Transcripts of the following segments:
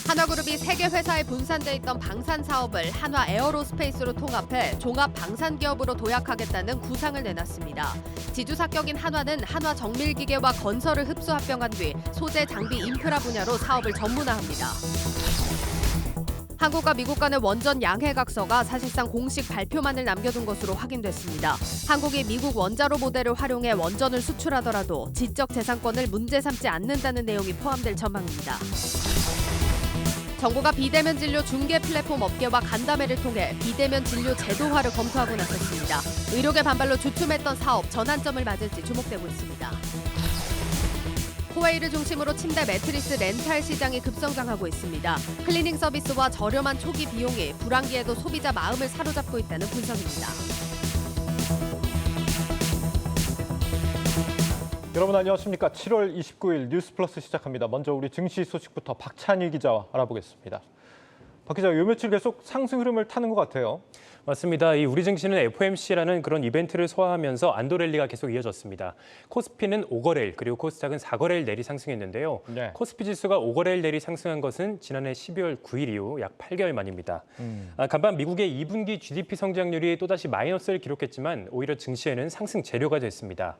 한화그룹이 세계 회사에 분산돼 있던 방산 사업을 한화 에어로스페이스로 통합해 종합 방산 기업으로 도약하겠다는 구상을 내놨습니다. 지주 사격인 한화는 한화 정밀기계와 건설을 흡수 합병한 뒤 소재 장비 인프라 분야로 사업을 전문화합니다. 한국과 미국 간의 원전 양해각서가 사실상 공식 발표만을 남겨둔 것으로 확인됐습니다. 한국이 미국 원자로 모델을 활용해 원전을 수출하더라도 지적 재산권을 문제 삼지 않는다는 내용이 포함될 전망입니다. 정부가 비대면 진료 중개 플랫폼 업계와 간담회를 통해 비대면 진료 제도화를 검토하고 나섰습니다. 의료계 반발로 주춤했던 사업 전환점을 맞을지 주목되고 있습니다. 코웨이를 중심으로 침대 매트리스 렌탈 시장이 급성장하고 있습니다. 클리닝 서비스와 저렴한 초기 비용이 불황기에도 소비자 마음을 사로잡고 있다는 분석입니다. 여러분 안녕하십니까. 7월 29일 뉴스플러스 시작합니다. 먼저 우리 증시 소식부터 박찬희 기자와 알아보겠습니다. 박 기자, 요 며칠 계속 상승 흐름을 타는 것 같아요. 맞습니다. 이 우리 증시는 FOMC라는 그런 이벤트를 소화하면서 안도 랠리가 계속 이어졌습니다. 코스피는 5거래일 그리고 코스닥은 4거래일 내리 상승했는데요. 네. 코스피 지수가 5거래일 내리 상승한 것은 지난해 12월 9일 이후 약 8개월 만입니다. 간밤 미국의 2분기 GDP 성장률이 또다시 마이너스를 기록했지만 오히려 증시에는 상승 재료가 됐습니다.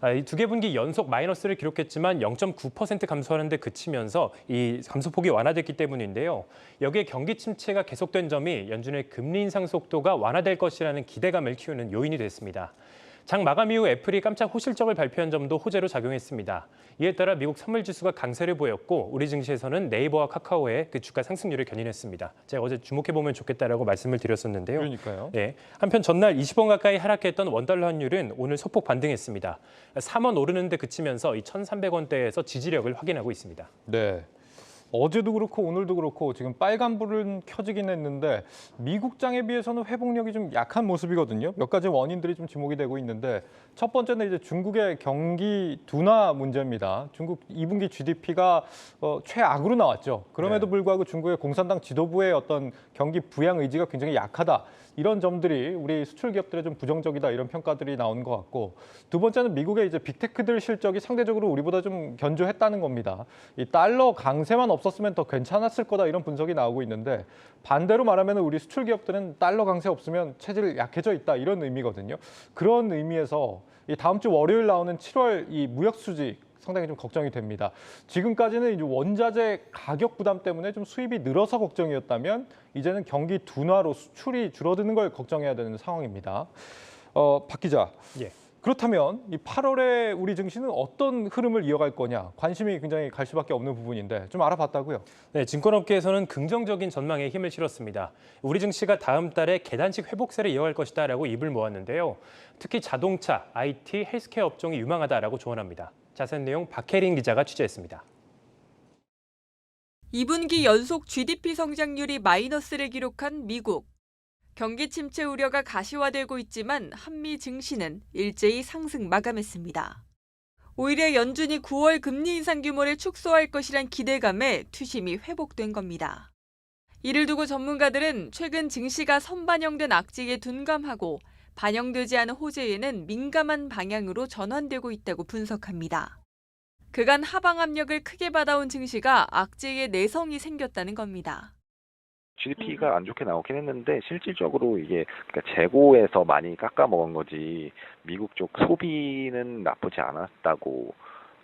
이 두 개 분기 연속 마이너스를 기록했지만 0.9% 감소하는 데 그치면서 이 감소폭이 완화됐기 때문인데요. 여기에 경기 침체가 계속된 점이 연준의 금리 인상 속도가 완화될 것이라는 기대감을 키우는 요인이 됐습니다. 장 마감 이후 애플이 깜짝 호실적을 발표한 점도 호재로 작용했습니다. 이에 따라 미국 선물지수가 강세를 보였고 우리 증시에서는 네이버와 카카오의 그 주가 상승률을 견인했습니다. 제가 어제 주목해보면 좋겠다라고 말씀을 드렸었는데요. 그러니까요. 네, 한편 전날 20원 가까이 하락했던 원달러 환율은 오늘 소폭 반등했습니다. 3원 오르는 데 그치면서 이 1,300원대에서 지지력을 확인하고 있습니다. 네. 어제도 그렇고 오늘도 그렇고 지금 빨간불은 켜지긴 했는데 미국장에 비해서는 회복력이 좀 약한 모습이거든요. 몇 가지 원인들이 좀 지목이 되고 있는데 첫 번째는 이제 중국의 경기 둔화 문제입니다. 중국 2분기 GDP가 최악으로 나왔죠. 그럼에도 불구하고 중국의 공산당 지도부의 어떤 경기 부양 의지가 굉장히 약하다. 이런 점들이 우리 수출 기업들의 좀 부정적이다 이런 평가들이 나오는 것 같고 두 번째는 미국의 이제 빅테크들 실적이 상대적으로 우리보다 좀 견조했다는 겁니다. 이 달러 강세만 없었으면 더 괜찮았을 거다 이런 분석이 나오고 있는데 반대로 말하면 우리 수출 기업들은 달러 강세 없으면 체질 약해져 있다 이런 의미거든요. 그런 의미에서 이 다음 주 월요일 나오는 7월 이 무역 수지 상당히 좀 걱정이 됩니다. 지금까지는 이제 원자재 가격 부담 때문에 좀 수입이 늘어서 걱정이었다면 이제는 경기 둔화로 수출이 줄어드는 걸 걱정해야 되는 상황입니다. 박 기자, 예. 그렇다면 이 8월에 우리 증시는 어떤 흐름을 이어갈 거냐 관심이 굉장히 갈 수밖에 없는 부분인데 좀 알아봤다고요? 네, 증권업계에서는 긍정적인 전망에 힘을 실었습니다. 우리 증시가 다음 달에 계단식 회복세를 이어갈 것이다라고 입을 모았는데요. 특히 자동차, IT, 헬스케어 업종이 유망하다라고 조언합니다. 자세한 내용 박혜린 기자가 취재했습니다. 2분기 연속 GDP 성장률이 마이너스를 기록한 미국. 경기 침체 우려가 가시화되고 있지만 한미 증시는 일제히 상승 마감했습니다. 오히려 연준이 9월 금리 인상 규모를 축소할 것이란 기대감에 투심이 회복된 겁니다. 이를 두고 전문가들은 최근 증시가 선반영된 악재에 둔감하고 반영되지 않은 호재에는 민감한 방향으로 전환되고 있다고 분석합니다. 그간 하방 압력을 크게 받아온 증시가 악재에 내성이 생겼다는 겁니다. GDP가 안 좋게 나오긴 했는데 실질적으로 이게 그러니까 재고에서 많이 깎아먹은 거지 미국 쪽 소비는 나쁘지 않았다고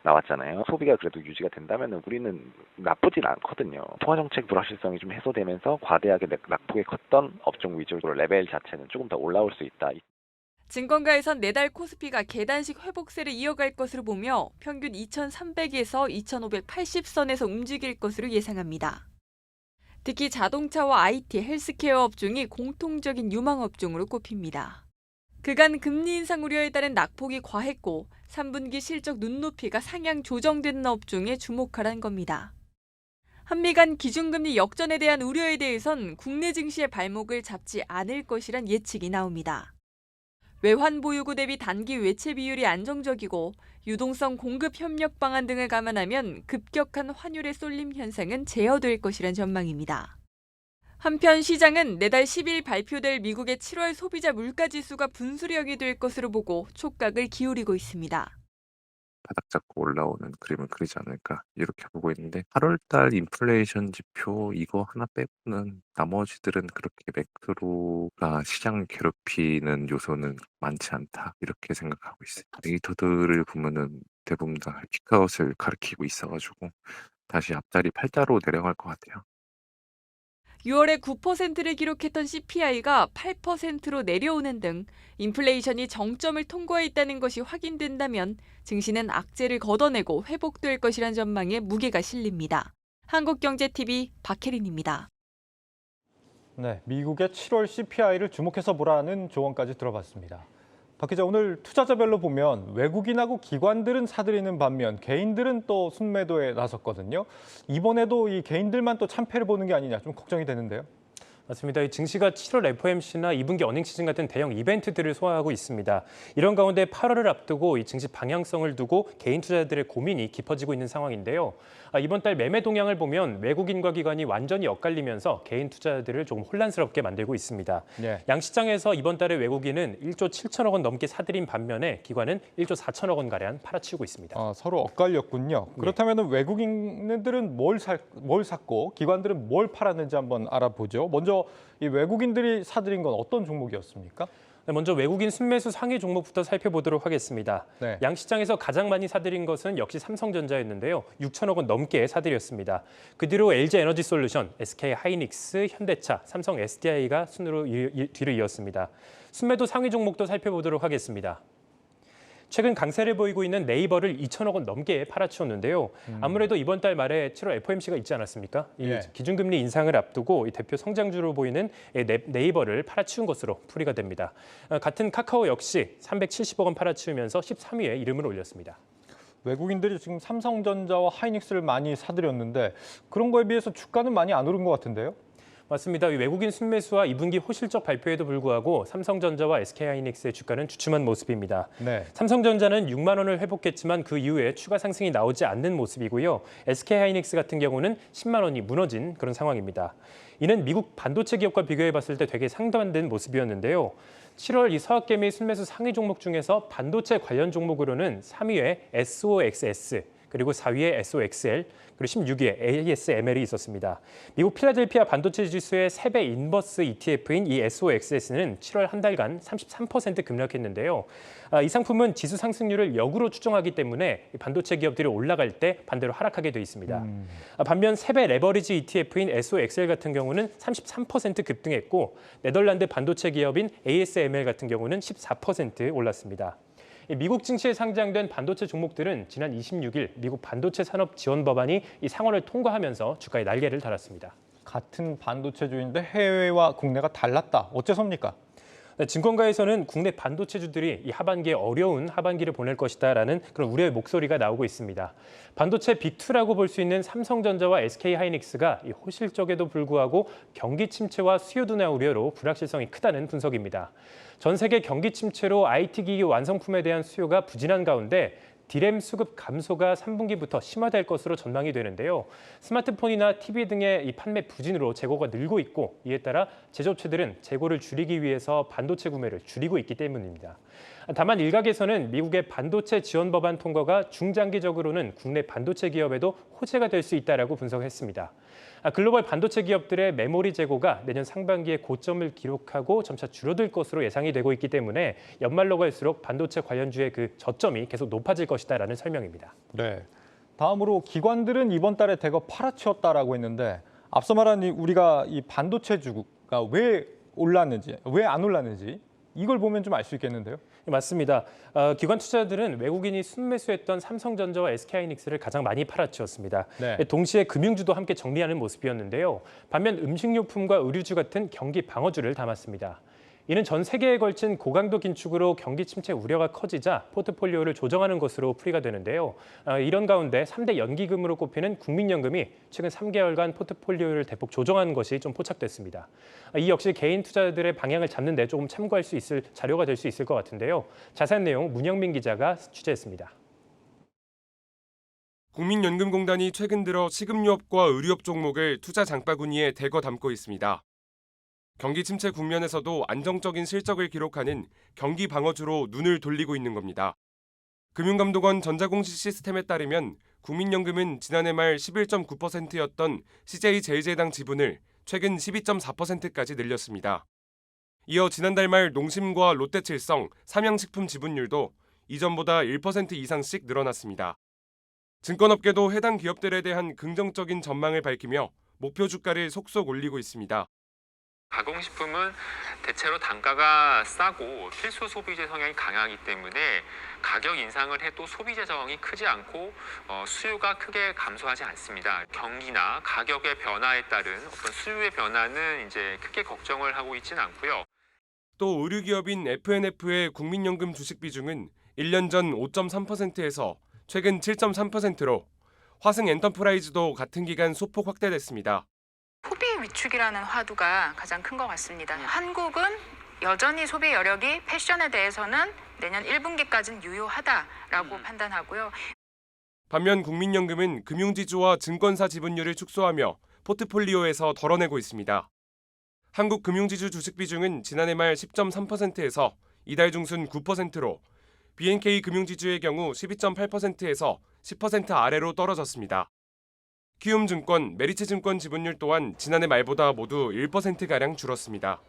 나왔잖아요. 소비가 그래도 유지가 된다면 우리는 나쁘진 않거든요. 통화정책 불확실성이 좀 해소되면서 과대하게 낙폭이 컸던 업종 위주로 레벨 자체는 조금 더 올라올 수 있다. 증권가에선 내달 코스피가 계단식 회복세를 이어갈 것으로 보며 평균 2,300에서 2,580선에서 움직일 것으로 예상합니다. 특히 자동차와 IT, 헬스케어 업종이 공통적인 유망 업종으로 꼽힙니다. 그간 금리 인상 우려에 따른 낙폭이 과했고 3분기 실적 눈높이가 상향 조정되는 업종에 주목하라는 겁니다. 한미 간 기준금리 역전에 대한 우려에 대해선 국내 증시의 발목을 잡지 않을 것이란 예측이 나옵니다. 외환 보유고 대비 단기 외채 비율이 안정적이고 유동성 공급 협력 방안 등을 감안하면 급격한 환율의 쏠림 현상은 제어될 것이란 전망입니다. 한편 시장은 내달 10일 발표될 미국의 7월 소비자 물가지수가 분수령이 될 것으로 보고 촉각을 기울이고 있습니다. 바닥 잡고 올라오는 그림을 그리지 않을까 이렇게 보고 있는데 8월달 인플레이션 지표 이거 하나 빼고는 나머지들은 그렇게 매크로가 시장 괴롭히는 요소는 많지 않다 이렇게 생각하고 있어요. 데이터들을 보면은 대부분 다 피크아웃을 가리키고 있어가지고 다시 앞자리 팔자로 내려갈 것 같아요. 6월에 9%를 기록했던 CPI가 8%로 내려오는 등 인플레이션이 정점을 통과했다는 것이 확인된다면 증시는 악재를 걷어내고 회복될 것이란 전망에 무게가 실립니다. 한국경제TV 박혜린입니다. 네, 미국의 7월 CPI를 주목해서 보라는 조언까지 들어봤습니다. 박 기자, 오늘 투자자별로 보면 외국인하고 기관들은 사들이는 반면 개인들은 또 순매도에 나섰거든요. 이번에도 이 개인들만 또 참패를 보는 게 아니냐 좀 걱정이 되는데요. 맞습니다. 이 증시가 7월 FOMC나 2분기 어닝 시즌 같은 대형 이벤트들을 소화하고 있습니다. 이런 가운데 8월을 앞두고 이 증시 방향성을 두고 개인 투자자들의 고민이 깊어지고 있는 상황인데요. 이번 달 매매 동향을 보면 외국인과 기관이 완전히 엇갈리면서 개인 투자자들을 조금 혼란스럽게 만들고 있습니다. 네. 양시장에서 이번 달에 외국인은 1조 7천억 원 넘게 사들인 반면에 기관은 1조 4천억 원 가량 팔아치우고 있습니다. 서로 엇갈렸군요. 그렇다면 외국인들은 뭘 샀고 기관들은 뭘 팔았는지 한번 알아보죠. 먼저 이 외국인들이 사들인 건 어떤 종목이었습니까? 네, 먼저 외국인 순매수 상위 종목부터 살펴보도록 하겠습니다. 네. 양시장에서 가장 많이 사들인 것은 역시 삼성전자였는데요. 6천억 원 넘게 사들였습니다. 그 뒤로 LG에너지솔루션, SK하이닉스, 현대차, 삼성 SDI가 순으로 뒤를 이었습니다. 순매도 상위 종목도 살펴보도록 하겠습니다. 최근 강세를 보이고 있는 네이버를 2천억 원 넘게 팔아치웠는데요. 아무래도 이번 달 말에 7월 FOMC가 있지 않았습니까? 이 예. 기준금리 인상을 앞두고 이 대표 성장주로 보이는 네이버를 팔아치운 것으로 풀이가 됩니다. 같은 카카오 역시 370억 원 팔아치우면서 13위에 이름을 올렸습니다. 외국인들이 지금 삼성전자와 하이닉스를 많이 사들였는데 그런 거에 비해서 주가는 많이 안 오른 것 같은데요? 맞습니다. 외국인 순매수와 2분기 호실적 발표에도 불구하고 삼성전자와 SK하이닉스의 주가는 주춤한 모습입니다. 네. 삼성전자는 6만 원을 회복했지만 그 이후에 추가 상승이 나오지 않는 모습이고요. SK하이닉스 같은 경우는 10만 원이 무너진 그런 상황입니다. 이는 미국 반도체 기업과 비교해 봤을 때 되게 상반된 모습이었는데요. 7월 이 서학개미 순매수 상위 종목 중에서 반도체 관련 종목으로는 3위에 SOXS, 그리고 4위에 SOXL, 그리고 16위에 ASML이 있었습니다. 미국 필라델피아 반도체 지수의 3배 인버스 ETF인 이 SOXS는 7월 한 달간 33% 급락했는데요. 이 상품은 지수 상승률을 역으로 추정하기 때문에 반도체 기업들이 올라갈 때 반대로 하락하게 돼 있습니다. 반면 3배 레버리지 ETF인 SOXL 같은 경우는 33% 급등했고 네덜란드 반도체 기업인 ASML 같은 경우는 14% 올랐습니다. 미국 증시에 상장된 반도체 종목들은 지난 26일 미국 반도체 산업 지원 법안이 이 상원을 통과하면서 주가에 날개를 달았습니다. 같은 반도체주인데 해외와 국내가 달랐다. 어째서입니까? 네, 증권가에서는 국내 반도체주들이 이 하반기에 어려운 하반기를 보낼 것이다라는 그런 우려의 목소리가 나오고 있습니다. 반도체 빅2라고 볼 수 있는 삼성전자와 SK하이닉스가 이 호실적에도 불구하고 경기 침체와 수요 둔화 우려로 불확실성이 크다는 분석입니다. 전 세계 경기 침체로 IT 기기 완성품에 대한 수요가 부진한 가운데 디램 수급 감소가 3분기부터 심화될 것으로 전망이 되는데요. 스마트폰이나 TV 등의 이 판매 부진으로 재고가 늘고 있고 이에 따라 제조업체들은 재고를 줄이기 위해서 반도체 구매를 줄이고 있기 때문입니다. 다만 일각에서는 미국의 반도체 지원 법안 통과가 중장기적으로는 국내 반도체 기업에도 호재가 될 수 있다라고 분석했습니다. 글로벌 반도체 기업들의 메모리 재고가 내년 상반기에 고점을 기록하고 점차 줄어들 것으로 예상이 되고 있기 때문에 연말로 갈수록 반도체 관련주의 그 저점이 계속 높아질 것이다라는 설명입니다. 네. 다음으로 기관들은 이번 달에 대거 팔아치웠다라고 했는데 앞서 말한 우리가 이 반도체 주가 왜 올랐는지, 왜 안 올랐는지 이걸 보면 좀 알 수 있겠는데요. 맞습니다. 기관 투자자들은 외국인이 순매수했던 삼성전자와 SK하이닉스를 가장 많이 팔아치웠습니다. 네. 동시에 금융주도 함께 정리하는 모습이었는데요. 반면 음식료품과 의류주 같은 경기 방어주를 담았습니다. 이는 전 세계에 걸친 고강도 긴축으로 경기 침체 우려가 커지자 포트폴리오를 조정하는 것으로 풀이가 되는데요. 이런 가운데 3대 연기금으로 꼽히는 국민연금이 최근 3개월간 포트폴리오를 대폭 조정한 것이 좀 포착됐습니다. 이 역시 개인 투자자들의 방향을 잡는 데 조금 참고할 수 있을 자료가 될 수 있을 것 같은데요. 자세한 내용 문영민 기자가 취재했습니다. 국민연금공단이 최근 들어 식음유업과 의류업 종목을 투자 장바구니에 대거 담고 있습니다. 경기 침체 국면에서도 안정적인 실적을 기록하는 경기 방어주로 눈을 돌리고 있는 겁니다. 금융감독원 전자공시 시스템에 따르면 국민연금은 지난해 말 11.9%였던 CJ제일제당 지분을 최근 12.4%까지 늘렸습니다. 이어 지난달 말 농심과 롯데칠성, 삼양식품 지분율도 이전보다 1% 이상씩 늘어났습니다. 증권업계도 해당 기업들에 대한 긍정적인 전망을 밝히며 목표 주가를 속속 올리고 있습니다. 가공식품은 대체로 단가가 싸고 필수 소비재 성향이 강하기 때문에 가격 인상을 해도 소비재 저항이 크지 않고 수요가 크게 감소하지 않습니다. 경기나 가격의 변화에 따른 어떤 수요의 변화는 이제 크게 걱정을 하고 있지는 않고요. 또 의류기업인 FNF의 국민연금 주식 비중은 1년 전 5.3%에서 최근 7.3%로 화승 엔터프라이즈도 같은 기간 소폭 확대됐습니다. 소비 위축이라는 화두가 가장 큰 것 같습니다. 한국은 여전히 소비 여력이 패션에 대해서는 내년 1분기까지는 유효하다라고 판단하고요. 반면 국민연금은 금융지주와 증권사 지분율을 축소하며 포트폴리오에서 덜어내고 있습니다. 한국금융지주 주식 비중은 지난해 말 10.3%에서 이달 중순 9%로 BNK 금융지주의 경우 12.8%에서 10% 아래로 떨어졌습니다. 키움증권, 메리츠증권 지분율 또한 지난해 말보다 모두 1%가량 줄었습니다.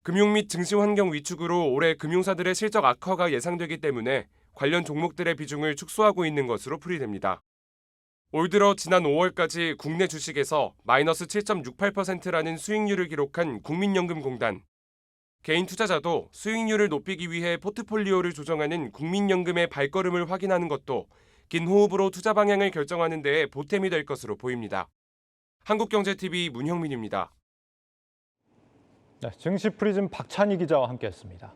금융 및 증시 환경 위축으로 올해 금융사들의 실적 악화가 예상되기 때문에 관련 종목들의 비중을 축소하고 있는 것으로 풀이됩니다. 올 들어 지난 5월까지 국내 주식에서 마이너스 7.68%라는 수익률을 기록한 국민연금공단. 개인 투자자도 수익률을 높이기 위해 포트폴리오를 조정하는 국민연금의 발걸음을 확인하는 것도 긴 호흡으로 투자 방향을 결정하는 데에 보탬이 될 것으로 보입니다. 한국경제TV 문형민입니다. 네, 증시 프리즘 박찬희 기자와 함께했습니다.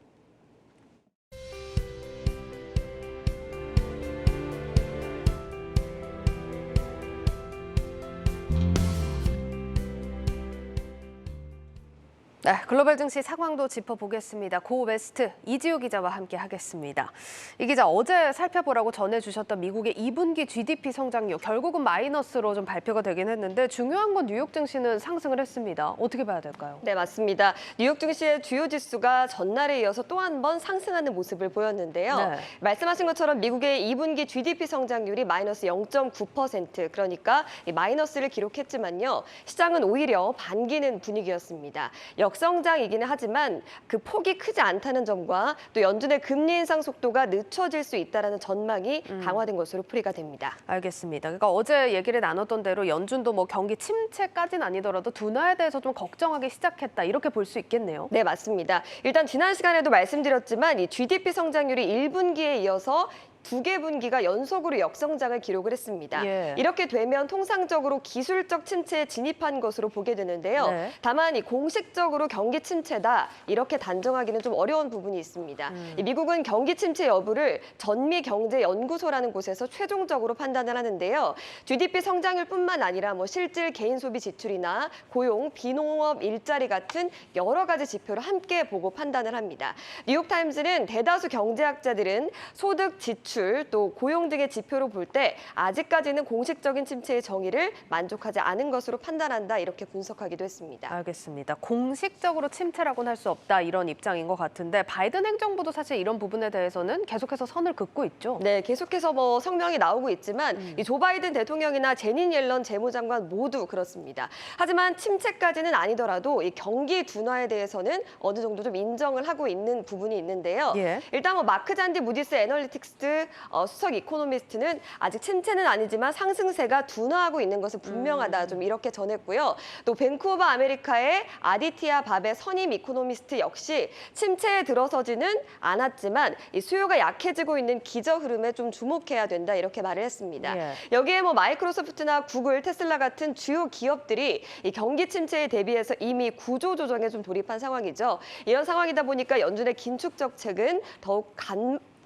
네, 글로벌 증시 상황도 짚어보겠습니다. 고웨스트 이지우 기자와 함께하겠습니다. 이 기자, 어제 살펴보라고 전해주셨던 미국의 2분기 GDP 성장률 결국은 마이너스로 좀 발표가 되긴 했는데 중요한 건 뉴욕 증시는 상승을 했습니다. 어떻게 봐야 될까요? 네, 맞습니다. 뉴욕 증시의 주요 지수가 전날에 이어서 또 한 번 상승하는 모습을 보였는데요. 네. 말씀하신 것처럼 미국의 2분기 GDP 성장률이 마이너스 0.9%, 그러니까 이 마이너스를 기록했지만요. 시장은 오히려 반기는 분위기였습니다. 역성장이기는 하지만 그 폭이 크지 않다는 점과 또 연준의 금리 인상 속도가 늦춰질 수 있다는 전망이 강화된 것으로 풀이가 됩니다. 알겠습니다. 그러니까 어제 얘기를 나눴던 대로 연준도 뭐 경기 침체까지는 아니더라도 둔화에 대해서 좀 걱정하기 시작했다. 이렇게 볼 수 있겠네요. 네, 맞습니다. 일단 지난 시간에도 말씀드렸지만 이 GDP 성장률이 1분기에 이어서 2개 분기가 연속으로 역성장을 기록을 했습니다. 예. 이렇게 되면 통상적으로 기술적 침체에 진입한 것으로 보게 되는데요. 네. 다만 이 공식적으로 경기 침체다 이렇게 단정하기는 좀 어려운 부분이 있습니다. 이 미국은 경기 침체 여부를 전미경제연구소라는 곳에서 최종적으로 판단을 하는데요. GDP 성장률뿐만 아니라 뭐 실질 개인 소비 지출이나 고용, 비농업 일자리 같은 여러 가지 지표를 함께 보고 판단을 합니다. 뉴욕타임즈는 대다수 경제학자들은 소득, 지출, 또 고용 등의 지표로 볼 때 아직까지는 공식적인 침체의 정의를 만족하지 않은 것으로 판단한다 이렇게 분석하기도 했습니다. 알겠습니다. 공식적으로 침체라고는 할 수 없다 이런 입장인 것 같은데 바이든 행정부도 사실 이런 부분에 대해서는 계속해서 선을 긋고 있죠. 네, 계속해서 뭐 성명이 나오고 있지만 이 조 바이든 대통령이나 제닛 옐런 재무장관 모두 그렇습니다. 하지만 침체까지는 아니더라도 이 경기 둔화에 대해서는 어느 정도 좀 인정을 하고 있는 부분이 있는데요. 예. 일단 뭐 마크 잔디 무디스 애널리틱스 수석 이코노미스트는 아직 침체는 아니지만 상승세가 둔화하고 있는 것은 분명하다 좀 이렇게 전했고요. 또 뱅크 오브 아메리카의 아디티아 바베 선임 이코노미스트 역시 침체에 들어서지는 않았지만 이 수요가 약해지고 있는 기저 흐름에 좀 주목해야 된다 이렇게 말을 했습니다. 예. 여기에 뭐 마이크로소프트나 구글, 테슬라 같은 주요 기업들이 이 경기 침체에 대비해서 이미 구조 조정에 좀 돌입한 상황이죠. 이런 상황이다 보니까 연준의 긴축 정책은 더욱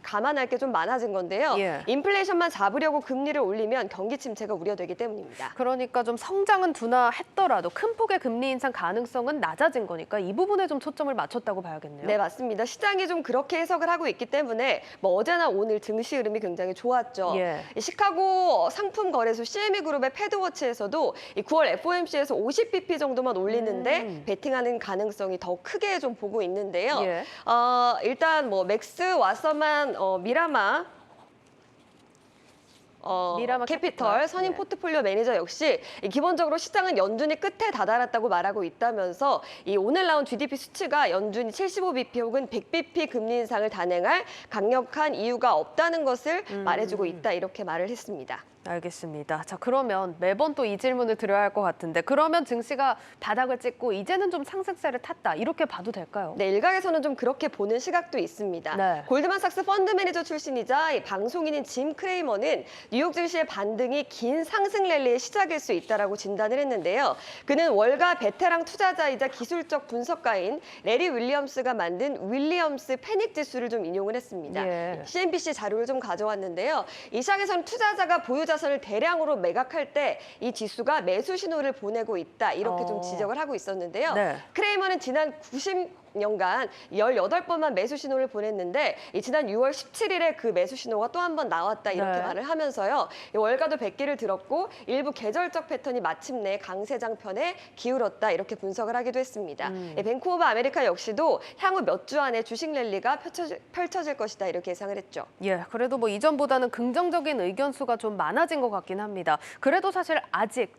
감안할 게 좀 많아진 건데요. 예. 인플레이션만 잡으려고 금리를 올리면 경기 침체가 우려되기 때문입니다. 그러니까 좀 성장은 둔화했더라도 큰 폭의 금리 인상 가능성은 낮아진 거니까 이 부분에 좀 초점을 맞췄다고 봐야겠네요. 네, 맞습니다. 시장이 좀 그렇게 해석을 하고 있기 때문에 뭐 어제나 오늘 증시 흐름이 굉장히 좋았죠. 예. 이 시카고 상품 거래소 CME 그룹의 패드워치에서도 이 9월 FOMC에서 50bp 정도만 올리는데 베팅하는 가능성이 더 크게 좀 보고 있는데요. 예. 일단 뭐 맥스 왓서만 미라마 미라마 캐피털 선임 네. 포트폴리오 매니저 역시 기본적으로 시장은 연준이 끝에 다다랐다고 말하고 있다면서 이 오늘 나온 GDP 수치가 연준이 75bp 혹은 100bp 금리 인상을 단행할 강력한 이유가 없다는 것을 말해주고 있다 이렇게 말을 했습니다. 알겠습니다. 자, 그러면 매번 또 이 질문을 드려야 할 것 같은데 그러면 증시가 바닥을 찍고 이제는 좀 상승세를 탔다 이렇게 봐도 될까요? 네, 일각에서는 좀 그렇게 보는 시각도 있습니다. 네. 골드만삭스 펀드 매니저 출신이자 이 방송인인 짐 크레이머는 뉴욕 증시의 반등이 긴 상승 랠리의 시작일 수 있다라고 진단을 했는데요. 그는 월가 베테랑 투자자이자 기술적 분석가인 레리 윌리엄스가 만든 윌리엄스 패닉 지수를 좀 인용을 했습니다. 예. CNBC 자료를 좀 가져왔는데요. 이 시장에서는 투자자가 보유 자산을 대량으로 매각할 때 이 지수가 매수 신호를 보내고 있다 이렇게 좀 지적을 하고 있었는데요. 네. 크레이머는 지난 90년간 18번만 매수 신호를 보냈는데 지난 6월 17일에 그 매수 신호가 또 한 번 나왔다 이렇게 네. 말을 하면서요. 월가도 100기를 들었고 일부 계절적 패턴이 마침내 강세장편에 기울었다 이렇게 분석을 하기도 했습니다. 뱅크 오브 아메리카 역시도 향후 몇 주 안에 주식 랠리가 펼쳐질 것이다 이렇게 예상을 했죠. 예, 그래도 뭐 이전보다는 긍정적인 의견 수가 좀 많아진 것 같긴 합니다. 그래도 사실 아직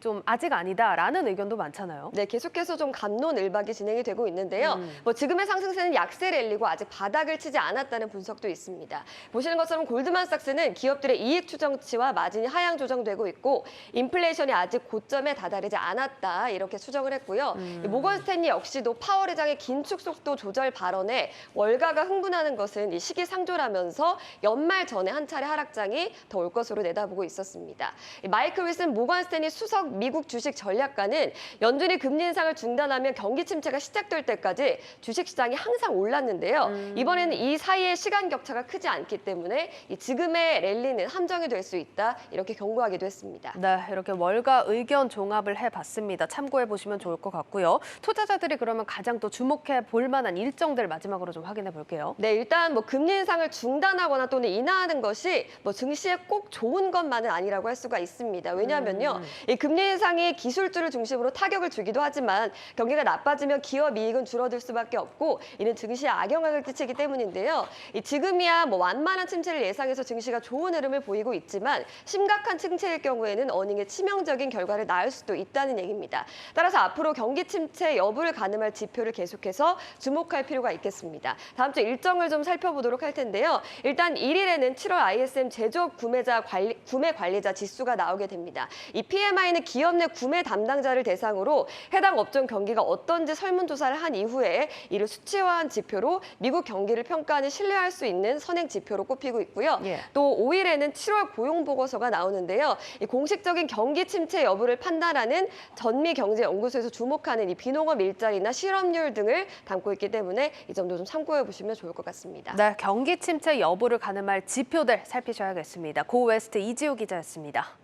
아니다라는 의견도 많잖아요. 네, 계속해서 좀 갑론을박이 진행이 되고 있는데요. 뭐 지금의 상승세는 약세 랠리고 아직 바닥을 치지 않았다는 분석도 있습니다. 보시는 것처럼 골드만삭스는 기업들의 이익 추정치와 마진이 하향 조정되고 있고 인플레이션이 아직 고점에 다다르지 않았다 이렇게 추정을 했고요. 모건 스탠리 역시도 파월 의장의 긴축 속도 조절 발언에 월가가 흥분하는 것은 이 시기상조라면서 연말 전에 한 차례 하락장이 더 올 것으로 내다보고 있었습니다. 마이클 윌슨 모건 스탠리 수석 미국 주식 전략가는 연준이 금리 인상을 중단하면 경기 침체가 시작될 때까지 주식시장이 항상 올랐는데요. 이번에는 이 사이의 시간 격차가 크지 않기 때문에 이 지금의 랠리는 함정이 될 수 있다 이렇게 경고하기도 했습니다. 네, 이렇게 월가 의견 종합을 해봤습니다. 참고해 보시면 좋을 것 같고요. 투자자들이 그러면 가장 또 주목해 볼 만한 일정들 마지막으로 좀 확인해 볼게요. 네, 일단 뭐 금리 인상을 중단하거나 또는 인하하는 것이 뭐 증시에 꼭 좋은 것만은 아니라고 할 수가 있습니다. 왜냐하면요, 이 금리 인상이 기술주를 중심으로 타격을 주기도 하지만 경기가 나빠지면 기업 이익은 줄어들 수밖에 없고 이는 증시에 악영향을 끼치기 때문인데요. 지금이야 뭐 완만한 침체를 예상해서 증시가 좋은 흐름을 보이고 있지만 심각한 침체일 경우에는 어닝에 치명적인 결과를 낳을 수도 있다는 얘기입니다. 따라서 앞으로 경기 침체 여부를 가늠할 지표를 계속해서 주목할 필요가 있겠습니다. 다음 주 일정을 좀 살펴보도록 할 텐데요. 일단 1일에는 7월 ISM 제조업 구매 관리자 지수가 나오게 됩니다. 이 PMI는 기업 내 구매 담당자를 대상으로 해당 업종 경기가 어떤지 설문조사를 한 이후에 이를 수치화한 지표로 미국 경기를 평가하는 신뢰할 수 있는 선행 지표로 꼽히고 있고요. 예. 또 5일에는 7월 고용 보고서가 나오는데요. 이 공식적인 경기 침체 여부를 판단하는 전미경제연구소에서 주목하는 이 비농업 일자리나 실업률 등을 담고 있기 때문에 이 점도 좀 참고해 보시면 좋을 것 같습니다. 네, 경기 침체 여부를 가늠할 지표들 살피셔야겠습니다. 고웨스트 이지우 기자였습니다.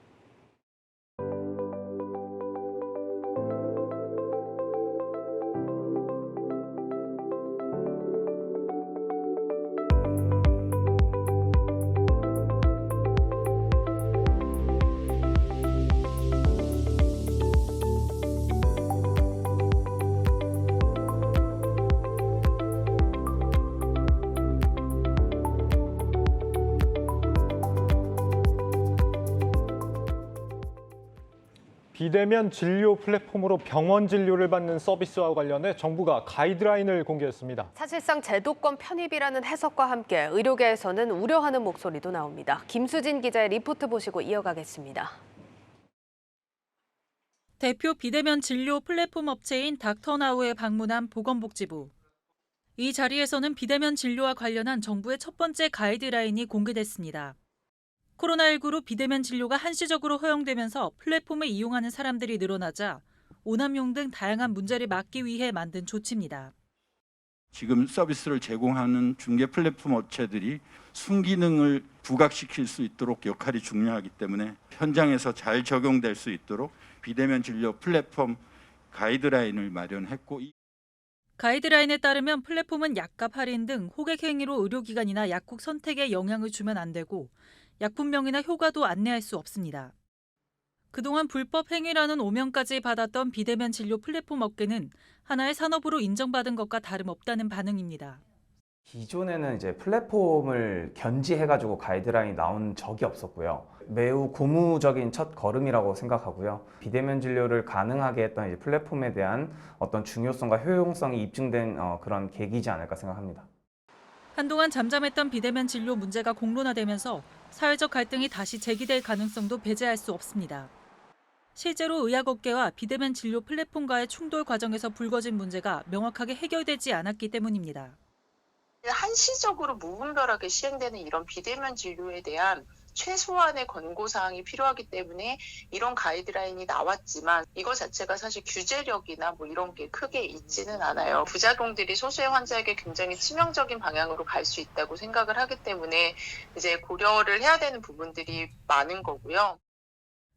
비대면 진료 플랫폼으로 병원 진료를 받는 서비스와 관련해 정부가 가이드라인을 공개했습니다. 사실상 제도권 편입이라는 해석과 함께 의료계에서는 우려하는 목소리도 나옵니다. 김수진 기자의 리포트 보시고 이어가겠습니다. 대표 비대면 진료 플랫폼 업체인 닥터나우에 방문한 보건복지부. 이 자리에서는 비대면 진료와 관련한 정부의 첫 번째 가이드라인이 공개됐습니다. 코로나19로 비대면 진료가 한시적으로 허용되면서 플랫폼을 이용하는 사람들이 늘어나자 오남용 등 다양한 문제를 막기 위해 만든 조치입니다. 지금 서비스를 제공하는 중개 플랫폼 업체들이 순기능을 부각시킬 수 있도록 역할이 중요하기 때문에 현장에서 잘 적용될 수 있도록 비대면 진료 플랫폼 가이드라인을 마련했고, 가이드라인에 따르면 플랫폼은 약값 할인 등 호객 행위로 의료기관이나 약국 선택에 영향을 주면 안 되고 약품명이나 효과도 안내할 수 없습니다. 그동안 불법 행위라는 오명까지 받았던 비대면 진료 플랫폼 업계는 하나의 산업으로 인정받은 것과 다름없다는 반응입니다. 기존에는 이제 플랫폼을 견지해가지고 가이드라인이 나온 적이 없었고요. 매우 고무적인 첫 걸음이라고 생각하고요. 비대면 진료를 가능하게 했던 이제 플랫폼에 대한 어떤 중요성과 효용성이 입증된 그런 계기이지 않을까 생각합니다. 한동안 잠잠했던 비대면 진료 문제가 공론화되면서 사회적 갈등이 다시 제기될 가능성도 배제할 수 없습니다. 실제로 의학업계와 비대면 진료 플랫폼과의 충돌 과정에서 불거진 문제가 명확하게 해결되지 않았기 때문입니다. 한시적으로 무분별하게 시행되는 이런 비대면 진료에 대한 최소한의 권고사항이 필요하기 때문에 이런 가이드라인이 나왔지만 이거 자체가 사실 규제력이나 뭐 이런 게 크게 있지는 않아요. 부작용들이 소수의 환자에게 굉장히 치명적인 방향으로 갈 수 있다고 생각을 하기 때문에 이제 고려를 해야 되는 부분들이 많은 거고요.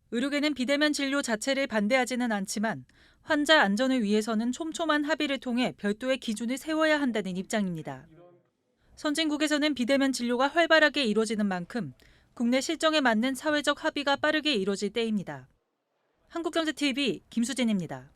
의료계는 비대면 진료 자체를 반대하지는 않지만 환자 안전을 위해서는 촘촘한 합의를 통해 별도의 기준을 세워야 한다는 입장입니다. 선진국에서는 비대면 진료가 활발하게 이루어지는 만큼 국내 실정에 맞는 사회적 합의가 빠르게 이루어질 때입니다. 한국경제TV 김수진입니다.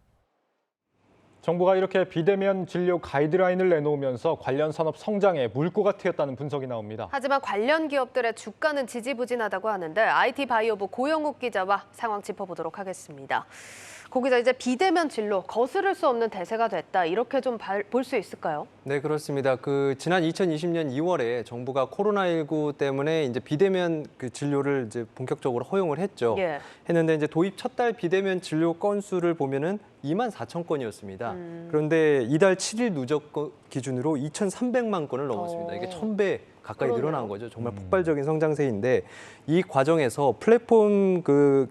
정부가 이렇게 비대면 진료 가이드라인을 내놓으면서 관련 산업 성장에 물꼬가 트였다는 분석이 나옵니다. 하지만 관련 기업들의 주가는 지지부진하다고 하는데 IT 바이오부 고영욱 기자와 상황 짚어보도록 하겠습니다. 고 기자, 이제 비대면 진료 거스를 수 없는 대세가 됐다, 이렇게 좀 볼 수 있을까요? 네, 그렇습니다. 지난 2020년 2월에 정부가 코로나19 때문에 이제 비대면 진료를 이제 본격적으로 허용을 했죠. 예. 했는데 이제 도입 첫 달 비대면 진료 건수를 보면은 24,000건이었습니다. 그런데 이달 7일 누적 기준으로 2,300만 건을 넘었습니다. 이게 1,000배 가까이 늘어난 거죠. 정말 폭발적인 성장세인데 이 과정에서 플랫폼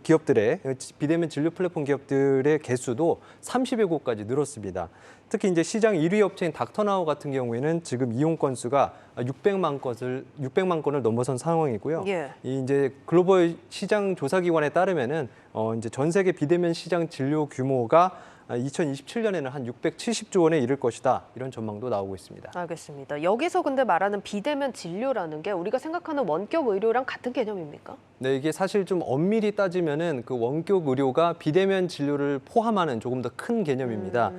기업들의 비대면 진료 플랫폼 기업들의 개수도 30여 곳까지 늘었습니다. 특히 이제 시장 1위 업체인 닥터나우 같은 경우에는 지금 이용 건수가 600만 건을 넘어선 상황이고요. 예. 이 이제 글로벌 시장 조사 기관에 따르면은 이제 전 세계 비대면 시장 진료 규모가 2027년에는 한 670조 원에 이를 것이다, 이런 전망도 나오고 있습니다. 알겠습니다. 여기서 근데 말하는 비대면 진료라는 게 우리가 생각하는 원격 의료랑 같은 개념입니까? 네, 이게 사실 좀 엄밀히 따지면은 그 원격 의료가 비대면 진료를 포함하는 조금 더 큰 개념입니다.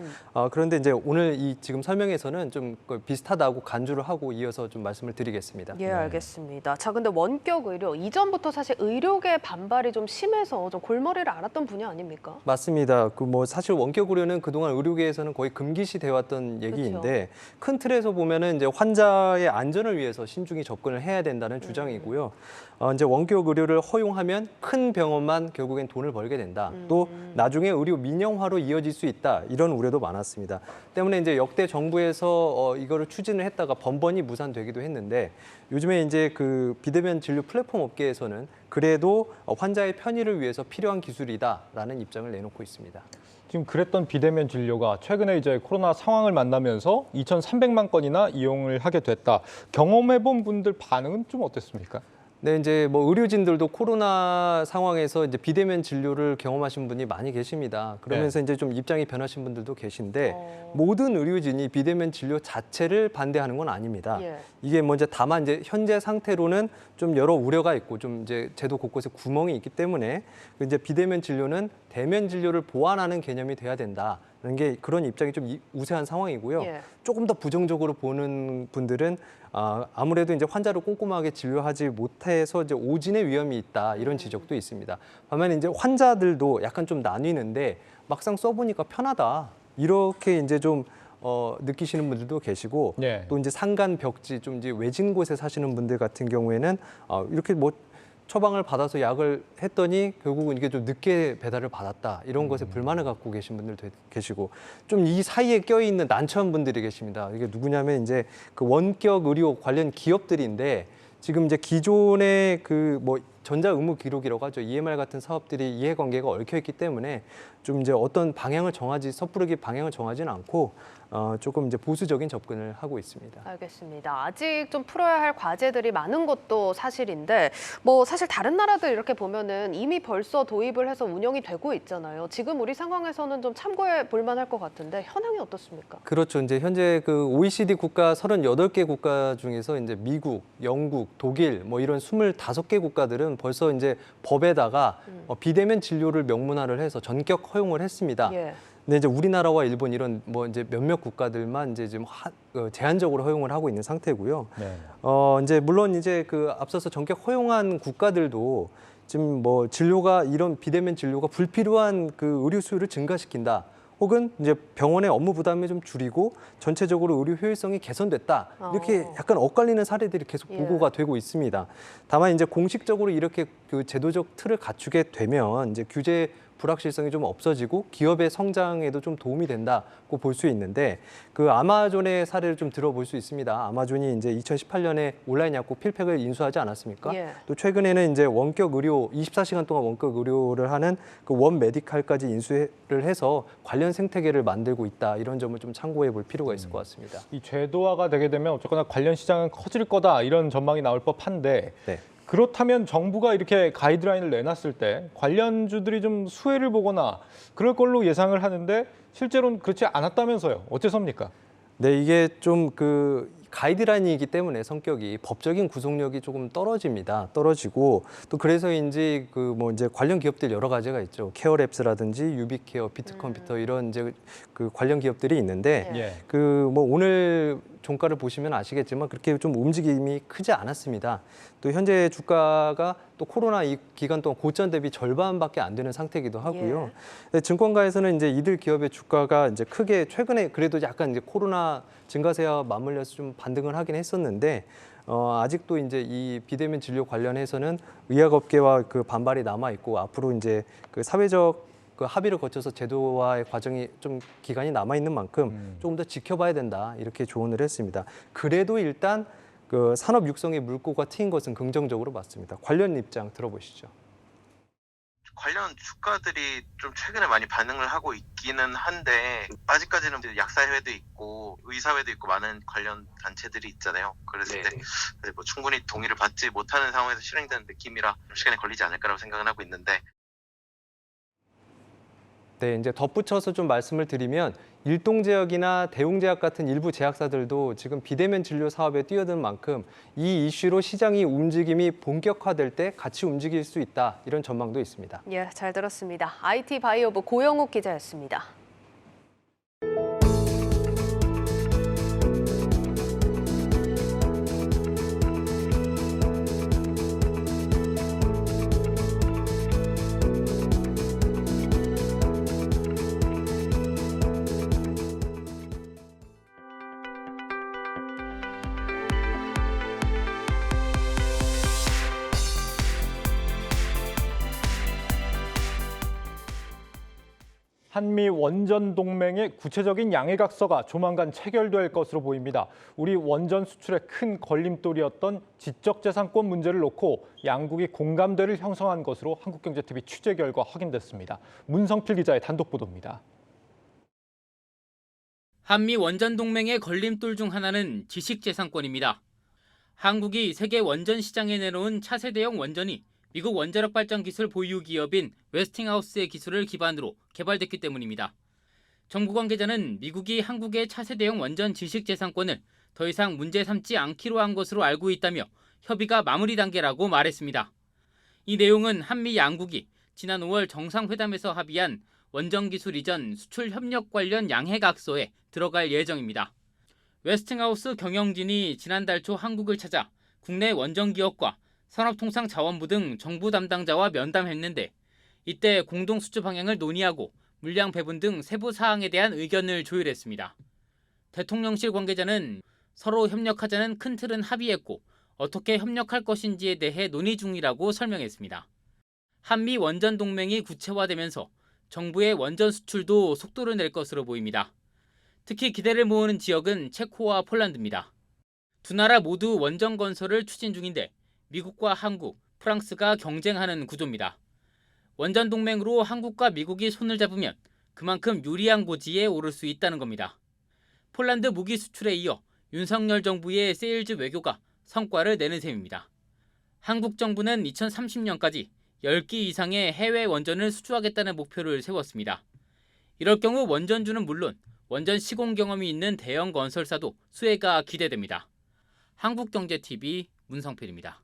그런데 이제 오늘 이 지금 설명에서는 좀 비슷하다고 간주를 하고 이어서 좀 말씀을 드리겠습니다. 예, 알겠습니다. 자, 근데 원격 의료, 이전부터 사실 의료계 반발이 좀 심해서 좀 골머리를 앓았던 분야 아닙니까? 맞습니다. 사실 원격 의료는 그동안 의료계에서는 거의 금기시 돼 왔던 얘기인데, 큰 틀에서 보면은 이제 환자의 안전을 위해서 신중히 접근을 해야 된다는 주장이고요. 이제 원격 의료를 허용하면 큰 병원만 결국엔 돈을 벌게 된다. 또 나중에 의료 민영화로 이어질 수 있다, 이런 우려도 많았습니다. 때문에 이제 역대 정부에서 이거를 추진을 했다가 번번이 무산되기도 했는데, 요즘에 이제 비대면 진료 플랫폼 업계에서는 그래도 환자의 편의를 위해서 필요한 기술이다라는 입장을 내놓고 있습니다. 지금 그랬던 비대면 진료가 최근에 이제 코로나 상황을 만나면서 2,300만 건이나 이용을 하게 됐다. 경험해본 분들 반응은 좀 어땠습니까? 네, 이제 의료진들도 코로나 상황에서 이제 비대면 진료를 경험하신 분이 많이 계십니다. 그러면서 이제 좀 입장이 변하신 분들도 계신데, 모든 의료진이 비대면 진료 자체를 반대하는 건 아닙니다. 이게 이제 다만 이제 현재 상태로는 좀 여러 우려가 있고 좀 이제 제도 곳곳에 구멍이 있기 때문에 이제 비대면 진료는 대면 진료를 보완하는 개념이 돼야 된다. 게 그런 입장이 좀 우세한 상황이고요. 조금 더 부정적으로 보는 분들은 아무래도 이제 환자를 꼼꼼하게 진료하지 못해서 이제 오진의 위험이 있다, 이런 지적도 있습니다. 반면에 이제 환자들도 약간 좀 나뉘는데, 막상 써보니까 편하다, 이렇게 이제 좀 느끼시는 분들도 계시고, 또 이제 산간 벽지 좀 이제 외진 곳에 사시는 분들 같은 경우에는 이렇게 처방을 받아서 약을 했더니 결국은 이게 좀 늦게 배달을 받았다, 이런 것에 불만을 갖고 계신 분들도 계시고, 좀 이 사이에 껴있는 난처한 분들이 계십니다. 이게 누구냐면 이제 원격 의료 관련 기업들인데, 지금 이제 기존의 전자 의무 기록이라고 하죠. EMR 같은 사업들이 이해관계가 얽혀 있기 때문에 좀 이제 어떤 방향을 섣부르게 방향을 정하지는 않고 조금 이제 보수적인 접근을 하고 있습니다. 알겠습니다. 아직 좀 풀어야 할 과제들이 많은 것도 사실인데, 사실 다른 나라들 이렇게 보면은 이미 벌써 도입을 해서 운영이 되고 있잖아요. 지금 우리 상황에서는 좀 참고해 볼 만할 것 같은데 현황이 어떻습니까? 그렇죠. 이제 현재 OECD 국가 38개 국가 중에서 이제 미국, 영국, 독일 이런 25개 국가들은 벌써 이제 법에다가 비대면 진료를 명문화를 해서 전격 허용을 했습니다. 근데 이제 우리나라와 일본 이런 뭐 이제 몇몇 국가들만 이제 지금 제한적으로 허용을 하고 있는 상태고요. 네. 이제 물론 이제 그 앞서서 전격 허용한 국가들도 지금 뭐 진료가 이런 비대면 진료가 불필요한 그 의료 수요를 증가시킨다. 혹은 이제 병원의 업무 부담을 좀 줄이고 전체적으로 의료 효율성이 개선됐다. 이렇게 약간 엇갈리는 사례들이 계속 보고가 되고 있습니다. 다만 이제 공식적으로 이렇게 그 제도적 틀을 갖추게 되면 이제 규제 불확실성이 좀 없어지고 기업의 성장에도 좀 도움이 된다고 볼 수 있는데 그 아마존의 사례를 좀 들어볼 수 있습니다. 아마존이 이제 2018년에 온라인 약국 필팩을 인수하지 않았습니까? 예. 또 최근에는 이제 원격 의료 24시간 동안 원격 의료를 하는 그 원 메디칼까지 인수를 해서 관련 생태계를 만들고 있다. 이런 점을 좀 참고해 볼 필요가 있을 것 같습니다. 이 제도화가 되게 되면 어쨌거나 관련 시장은 커질 거다 이런 전망이 나올 법한데 네. 그렇다면 정부가 이렇게 가이드라인을 내놨을 때 관련주들이 좀 수혜를 보거나 그럴 걸로 예상을 하는데 실제로는 그렇지 않았다면서요. 어째서입니까? 네, 이게 좀 그 가이드라인이기 때문에 성격이 법적인 구속력이 조금 떨어지고 또 그래서인지 그 뭐 이제 관련 기업들 여러 가지가 있죠. 케어랩스라든지 유비케어, 비트컴퓨터 이런 이제 그 관련 기업들이 있는데 그 뭐 오늘 종가를 보시면 아시겠지만 그렇게 좀 움직임이 크지 않았습니다. 또 현재 주가가 또 코로나 이 기간 동안 고점 대비 절반밖에 안 되는 상태이기도 하고요. 증권가에서는 이제 이들 기업의 주가가 이제 크게 최근에 그래도 약간 이제 코로나 증가세와 맞물려서 좀 반등을 하긴 했었는데 아직도 이제 이 비대면 진료 관련해서는 의학업계와 그 반발이 남아 있고 앞으로 이제 그 사회적 그 합의를 거쳐서 제도화의 과정이 좀 기간이 남아 있는 만큼 조금 더 지켜봐야 된다 이렇게 조언을 했습니다. 그래도 일단 그 산업 육성의 물꼬가 트인 것은 긍정적으로 봤습니다. 관련 입장 들어보시죠. 관련 주가들이 좀 최근에 많이 반응을 하고 있기는 한데 아직까지는 약사회도 있고 의사회도 있고 많은 관련 단체들이 있잖아요. 그랬을 때 뭐 충분히 동의를 받지 못하는 상황에서 실행되는 느낌이라 시간이 걸리지 않을까라고 생각은 하고 있는데 네, 이제 덧붙여서 좀 말씀을 드리면 일동제약이나 대웅제약 같은 일부 제약사들도 지금 비대면 진료 사업에 뛰어든 만큼 이 이슈로 시장이 움직임이 본격화될 때 같이 움직일 수 있다 이런 전망도 있습니다. 예, 잘 들었습니다. IT 바이오부 고영욱 기자였습니다. 한미 원전 동맹의 구체적인 양해각서가 조만간 체결될 것으로 보입니다. 우리 원전 수출에 큰 걸림돌이었던 지적재산권 문제를 놓고 양국이 공감대를 형성한 것으로 한국경제TV 취재 결과 확인됐습니다. 문성필 기자의 단독 보도입니다. 한미 원전 동맹의 걸림돌 중 하나는 지식재산권입니다. 한국이 세계 원전 시장에 내놓은 차세대형 원전이 미국 원자력 발전 기술 보유 기업인 웨스팅하우스의 기술을 기반으로 개발됐기 때문입니다. 정부 관계자는 미국이 한국의 차세대형 원전 지식재산권을 더 이상 문제 삼지 않기로 한 것으로 알고 있다며 협의가 마무리 단계라고 말했습니다. 이 내용은 한미 양국이 지난 5월 정상회담에서 합의한 원전 기술 이전 수출 협력 관련 양해각서에 들어갈 예정입니다. 웨스팅하우스 경영진이 지난달 초 한국을 찾아 국내 원전 기업과 산업통상자원부 등 정부 담당자와 면담했는데 이때 공동 수주 방향을 논의하고 물량 배분 등 세부 사항에 대한 의견을 조율했습니다. 대통령실 관계자는 서로 협력하자는 큰 틀은 합의했고 어떻게 협력할 것인지에 대해 논의 중이라고 설명했습니다. 한미 원전 동맹이 구체화되면서 정부의 원전 수출도 속도를 낼 것으로 보입니다. 특히 기대를 모으는 지역은 체코와 폴란드입니다. 두 나라 모두 원전 건설을 추진 중인데 미국과 한국, 프랑스가 경쟁하는 구조입니다. 원전 동맹으로 한국과 미국이 손을 잡으면 그만큼 유리한 고지에 오를 수 있다는 겁니다. 폴란드 무기 수출에 이어 윤석열 정부의 세일즈 외교가 성과를 내는 셈입니다. 한국 정부는 2030년까지 10기 이상의 해외 원전을 수주하겠다는 목표를 세웠습니다. 이럴 경우 원전주는 물론 원전 시공 경험이 있는 대형 건설사도 수혜가 기대됩니다. 한국경제TV 문성필입니다.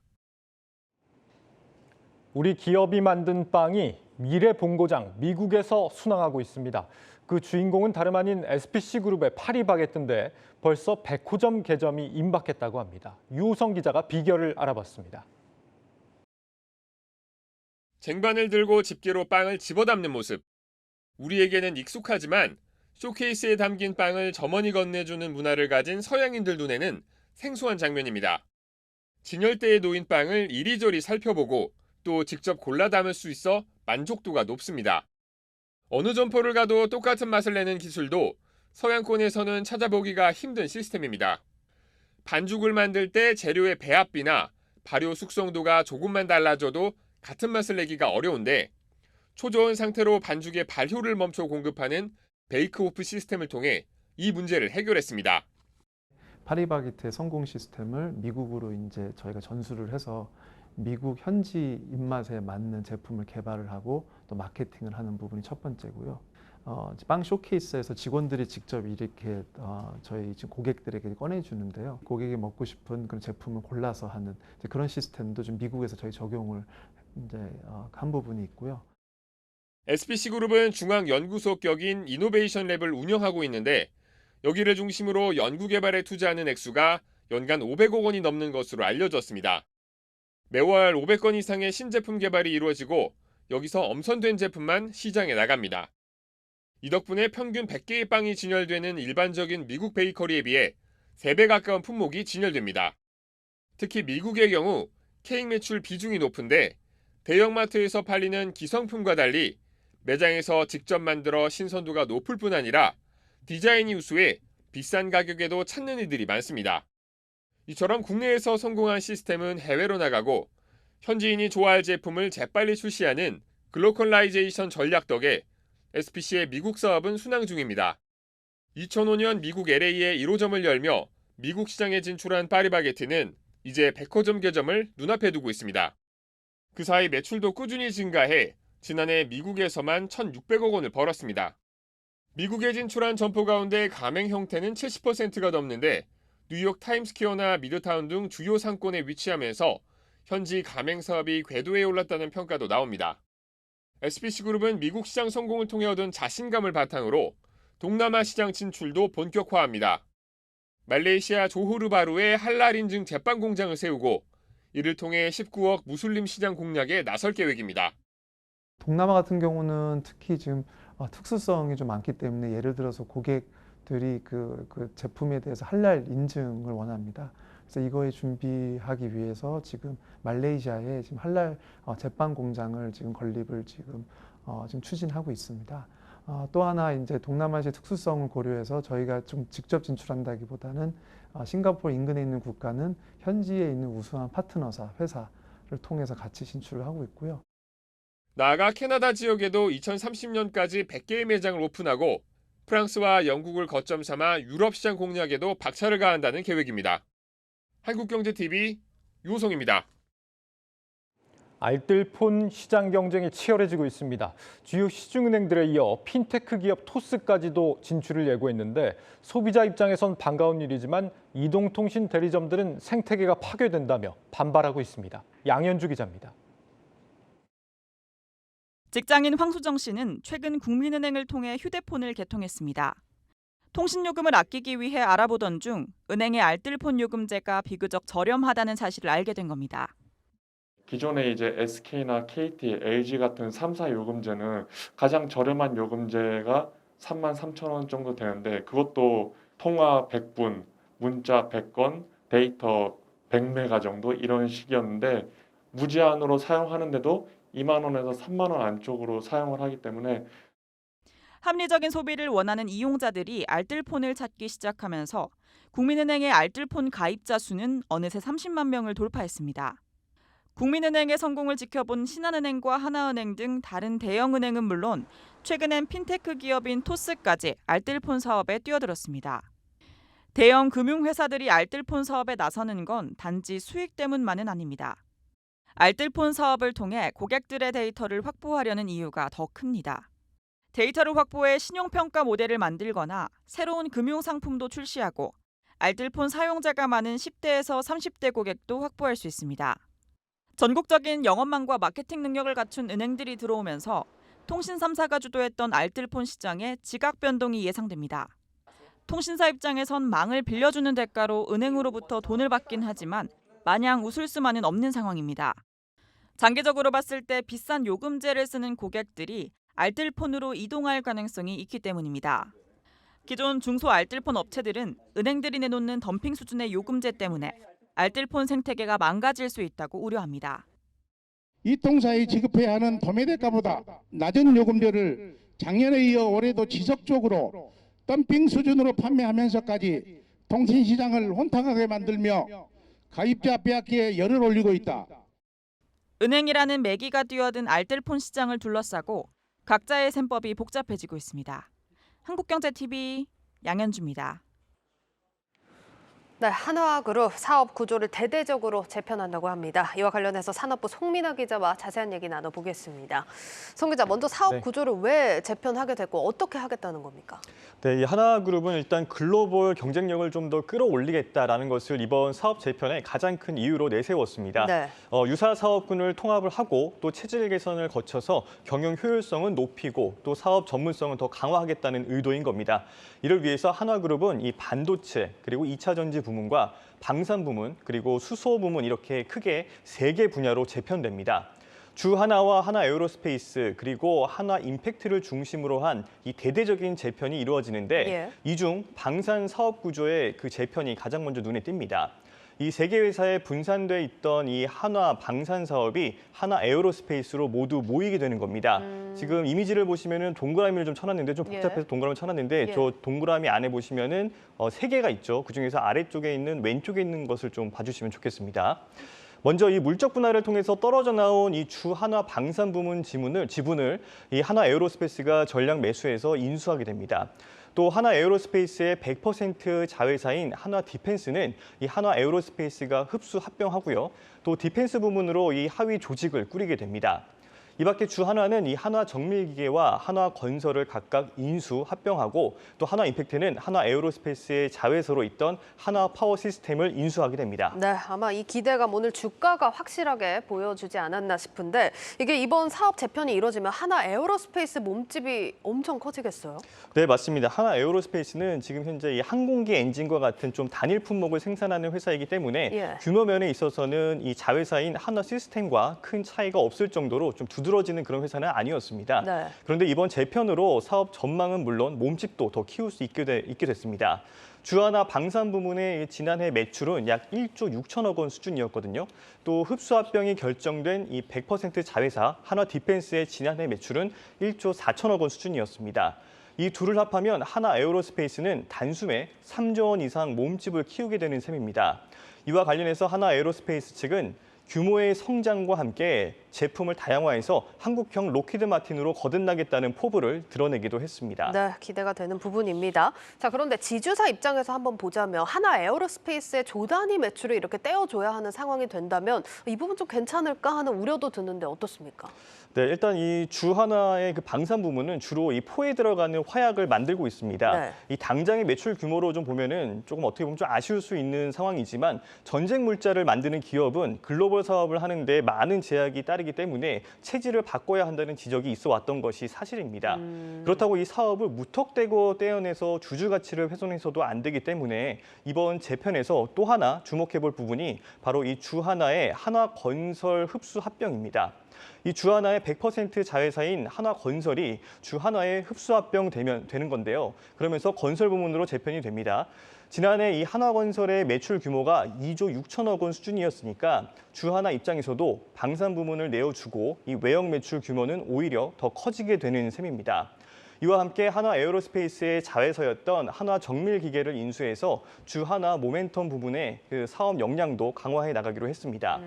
우리 기업이 만든 빵이 미래 본고장 미국에서 순항하고 있습니다. 그 주인공은 다름 아닌 SPC그룹의 파리바게뜨인데 벌써 100호점 개점이 임박했다고 합니다. 유호성 기자가 비결을 알아봤습니다. 쟁반을 들고 집게로 빵을 집어담는 모습. 우리에게는 익숙하지만 쇼케이스에 담긴 빵을 점원이 건네주는 문화를 가진 서양인들 눈에는 생소한 장면입니다. 진열대에 놓인 빵을 이리저리 살펴보고 또 직접 골라 담을 수 있어 만족도가 높습니다. 어느 점포를 가도 똑같은 맛을 내는 기술도 서양권에서는 찾아보기가 힘든 시스템입니다. 반죽을 만들 때 재료의 배합비나 발효 숙성도가 조금만 달라져도 같은 맛을 내기가 어려운데 초저온 상태로 반죽의 발효를 멈춰 공급하는 베이크오프 시스템을 통해 이 문제를 해결했습니다. 파리바게뜨의 성공 시스템을 미국으로 이제 저희가 전수를 해서 미국 현지 입맛에 맞는 제품을 개발을 하고 또 마케팅을 하는 부분이 첫 번째고요. 빵 쇼케이스에서 직원들이 직접 이렇게 저희 지금 고객들에게 꺼내주는데요. 고객이 먹고 싶은 그런 제품을 골라서 하는 그런 시스템도 좀 미국에서 저희 적용을 이제 한 부분이 있고요. SPC그룹은 중앙연구소 격인 이노베이션 랩을 운영하고 있는데 여기를 중심으로 연구개발에 투자하는 액수가 연간 500억 원이 넘는 것으로 알려졌습니다. 매월 500건 이상의 신제품 개발이 이루어지고 여기서 엄선된 제품만 시장에 나갑니다. 이 덕분에 평균 100개의 빵이 진열되는 일반적인 미국 베이커리에 비해 3배 가까운 품목이 진열됩니다. 특히 미국의 경우 케이크 매출 비중이 높은데 대형마트에서 팔리는 기성품과 달리 매장에서 직접 만들어 신선도가 높을 뿐 아니라 디자인이 우수해 비싼 가격에도 찾는 이들이 많습니다. 이처럼 국내에서 성공한 시스템은 해외로 나가고 현지인이 좋아할 제품을 재빨리 출시하는 글로컬라이제이션 전략 덕에 SPC의 미국 사업은 순항 중입니다. 2005년 미국 LA에 1호점을 열며 미국 시장에 진출한 파리바게뜨는 이제 100호점 개점을 눈앞에 두고 있습니다. 그 사이 매출도 꾸준히 증가해 지난해 미국에서만 1,600억 원을 벌었습니다. 미국에 진출한 점포 가운데 가맹 형태는 70%가 넘는데 뉴욕 타임스퀘어나 미드타운 등 주요 상권에 위치하면서 현지 가맹 사업이 궤도에 올랐다는 평가도 나옵니다. SPC그룹은 미국 시장 성공을 통해 얻은 자신감을 바탕으로 동남아 시장 진출도 본격화합니다. 말레이시아 조호르바루에 할랄 인증 제빵 공장을 세우고 이를 통해 19억 무슬림 시장 공략에 나설 계획입니다. 동남아 같은 경우는 특히 지금 특수성이 좀 많기 때문에 예를 들어서 고객들이 그 제품에 대해서 할랄 인증을 원합니다. 그래서 이거에 준비하기 위해서 지금 말레이시아에 지금 할랄 제빵 공장을 지금 건립을 지금 추진하고 있습니다. 또 하나 이제 동남아시아 특수성을 고려해서 저희가 좀 직접 진출한다기보다는 싱가포르 인근에 있는 국가는 현지에 있는 우수한 파트너사, 회사를 통해서 같이 진출을 하고 있고요. 나아가 캐나다 지역에도 2030년까지 100개의 매장을 오픈하고 프랑스와 영국을 거점 삼아 유럽 시장 공략에도 박차를 가한다는 계획입니다. 한국경제TV 유호성입니다. 알뜰폰 시장 경쟁이 치열해지고 있습니다. 주요 시중은행들에 이어 핀테크 기업 토스까지도 진출을 예고했는데 소비자 입장에선 반가운 일이지만 이동통신 대리점들은 생태계가 파괴된다며 반발하고 있습니다. 양현주 기자입니다. 직장인 황수정 씨는 최근 국민은행을 통해 휴대폰을 개통했습니다. 통신요금을 아끼기 위해 알아보던 중 은행의 알뜰폰 요금제가 비교적 저렴하다는 사실을 알게 된 겁니다. 기존에 이제 SK나 KT, LG 같은 3사 요금제는 가장 저렴한 요금제가 33,000원 정도 되는데 그것도 통화 100분, 문자 100건, 데이터 100메가 정도 이런 식이었는데 무제한으로 사용하는데도 2만 원에서 3만 원 안쪽으로 사용을 하기 때문에 합리적인 소비를 원하는 이용자들이 알뜰폰을 찾기 시작하면서 국민은행의 알뜰폰 가입자 수는 어느새 30만 명을 돌파했습니다. 국민은행의 성공을 지켜본 신한은행과 하나은행 등 다른 대형은행은 물론 최근엔 핀테크 기업인 토스까지 알뜰폰 사업에 뛰어들었습니다. 대형 금융회사들이 알뜰폰 사업에 나서는 건 단지 수익 때문만은 아닙니다. 알뜰폰 사업을 통해 고객들의 데이터를 확보하려는 이유가 더 큽니다. 데이터를 확보해 신용평가 모델을 만들거나 새로운 금융상품도 출시하고 알뜰폰 사용자가 많은 10대에서 30대 고객도 확보할 수 있습니다. 전국적인 영업망과 마케팅 능력을 갖춘 은행들이 들어오면서 통신 3사가 주도했던 알뜰폰 시장에 지각 변동이 예상됩니다. 통신사 입장에선 망을 빌려주는 대가로 은행으로부터 돈을 받긴 하지만 마냥 웃을 수만은 없는 상황입니다. 장기적으로 봤을 때 비싼 요금제를 쓰는 고객들이 알뜰폰으로 이동할 가능성이 있기 때문입니다. 기존 중소 알뜰폰 업체들은 은행들이 내놓는 덤핑 수준의 요금제 때문에 알뜰폰 생태계가 망가질 수 있다고 우려합니다. 이 통사에 지급해야 하는 도매대가보다 낮은 요금제를 작년에 이어 올해도 지속적으로 덤핑 수준으로 판매하면서까지 통신시장을 혼탁하게 만들며 가입자 빼앗기에 열을 올리고 있다. 은행이라는 매기가 뛰어든 알뜰폰 시장을 둘러싸고 각자의 셈법이 복잡해지고 있습니다. 한국경제TV 양현주입니다. 네, 한화그룹 사업 구조를 대대적으로 재편한다고 합니다. 이와 관련해서 산업부 송민아 기자와 자세한 얘기 나눠보겠습니다. 송 기자, 먼저 사업 구조를 왜 재편하게 됐고 어떻게 하겠다는 겁니까? 네, 이 하나그룹은 일단 글로벌 경쟁력을 좀 더 끌어올리겠다라는 것을 이번 사업 재편의 가장 큰 이유로 내세웠습니다. 네. 유사 사업군을 통합을 하고 또 체질 개선을 거쳐서 경영 효율성은 높이고 또 사업 전문성은 더 강화하겠다는 의도인 겁니다. 이를 위해서 한화그룹은 이 반도체 그리고 2차 전지 부문과 방산 부문 그리고 수소 부문 이렇게 크게 3개 분야로 재편됩니다. 주 하나와 하나 에어로스페이스 그리고 하나 임팩트를 중심으로 한 이 대대적인 재편이 이루어지는데 이 중 방산 사업 구조의 그 재편이 가장 먼저 눈에 띕니다. 이 3개 회사에 분산돼 있던 이 한화 방산 사업이 하나 에어로스페이스로 모두 모이게 되는 겁니다. 지금 이미지를 보시면은 동그라미를 좀 쳐놨는데 좀 복잡해서 동그라미 쳐놨는데 저 동그라미 안에 보시면은 3개가 있죠. 그중에서 아래쪽에 있는 왼쪽에 있는 것을 좀 봐주시면 좋겠습니다. 먼저 이 물적 분할을 통해서 떨어져 나온 이 주 한화 방산 부문 지분을 이 하나 에어로스페이스가 전량 매수해서 인수하게 됩니다. 또 하나 에어로스페이스의 100% 자회사인 하나 디펜스는 이 하나 에어로스페이스가 흡수 합병하고요. 또 디펜스 부문으로 이 하위 조직을 꾸리게 됩니다. 이 밖에 주 하나는 이 하나 정밀기계와 하나 건설을 각각 인수 합병하고 또 하나 임팩트는 하나 에어로스페이스의 자회사로 있던 하나 파워 시스템을 인수하게 됩니다. 네, 아마 이 기대감 오늘 주가가 확실하게 보여주지 않았나 싶은데 이게 이번 사업 재편이 이루어지면 하나 에어로스페이스 몸집이 엄청 커지겠어요? 네, 맞습니다. 하나 에어로스페이스는 지금 현재 이 항공기 엔진과 같은 좀 단일 품목을 생산하는 회사이기 때문에 규모 면에 있어서는 이 자회사인 하나 시스템과 큰 차이가 없을 정도로 좀 두드러지는 그런 회사는 아니었습니다. 네. 그런데 이번 재편으로 사업 전망은 물론 몸집도 더 키울 수 있게 됐습니다. 주 하나 방산 부문의 지난해 매출은 약 1조 6천억 원 수준이었거든요. 또 흡수 합병이 결정된 이 100% 자회사 하나 디펜스의 지난해 매출은 1조 4천억 원 수준이었습니다. 이 둘을 합하면 하나 에어로스페이스는 단숨에 3조 원 이상 몸집을 키우게 되는 셈입니다. 이와 관련해서 하나 에어로스페이스 측은 규모의 성장과 함께 제품을 다양화해서 한국형 로키드 마틴으로 거듭나겠다는 포부를 드러내기도 했습니다. 네, 기대가 되는 부분입니다. 자, 그런데 지주사 입장에서 한번 보자면 하나 에어로스페이스의 조 단위 매출을 이렇게 떼어줘야 하는 상황이 된다면 이 부분 좀 괜찮을까 하는 우려도 드는데 어떻습니까? 네, 일단 이 주 하나의 그 방산 부문은 주로 이 포에 들어가는 화약을 만들고 있습니다. 네. 이 당장의 매출 규모로 좀 보면은 조금 어떻게 보면 좀 아쉬울 수 있는 상황이지만 전쟁 물자를 만드는 기업은 글로벌 사업을 하는데 많은 제약이 따르기 때문에 체질을 바꿔야 한다는 지적이 있어 왔던 것이 사실입니다. 그렇다고 이 사업을 무턱대고 떼어내서 주주 가치를 훼손해서도 안 되기 때문에 이번 재편에서 또 하나 주목해 볼 부분이 바로 이 주 하나의 하나 건설 흡수 합병입니다. 이 주 하나의 100% 자회사인 하나건설이 주 하나의 흡수 합병되는 건데요. 그러면서 건설 부문으로 재편이 됩니다. 지난해 이 하나건설의 매출 규모가 2조 6천억 원 수준이었으니까 주 하나 입장에서도 방산 부문을 내어주고 이 외형 매출 규모는 오히려 더 커지게 되는 셈입니다. 이와 함께 하나 에어로스페이스의 자회사였던 하나 정밀기계를 인수해서 주 하나 모멘텀 부분의 그 사업 역량도 강화해 나가기로 했습니다.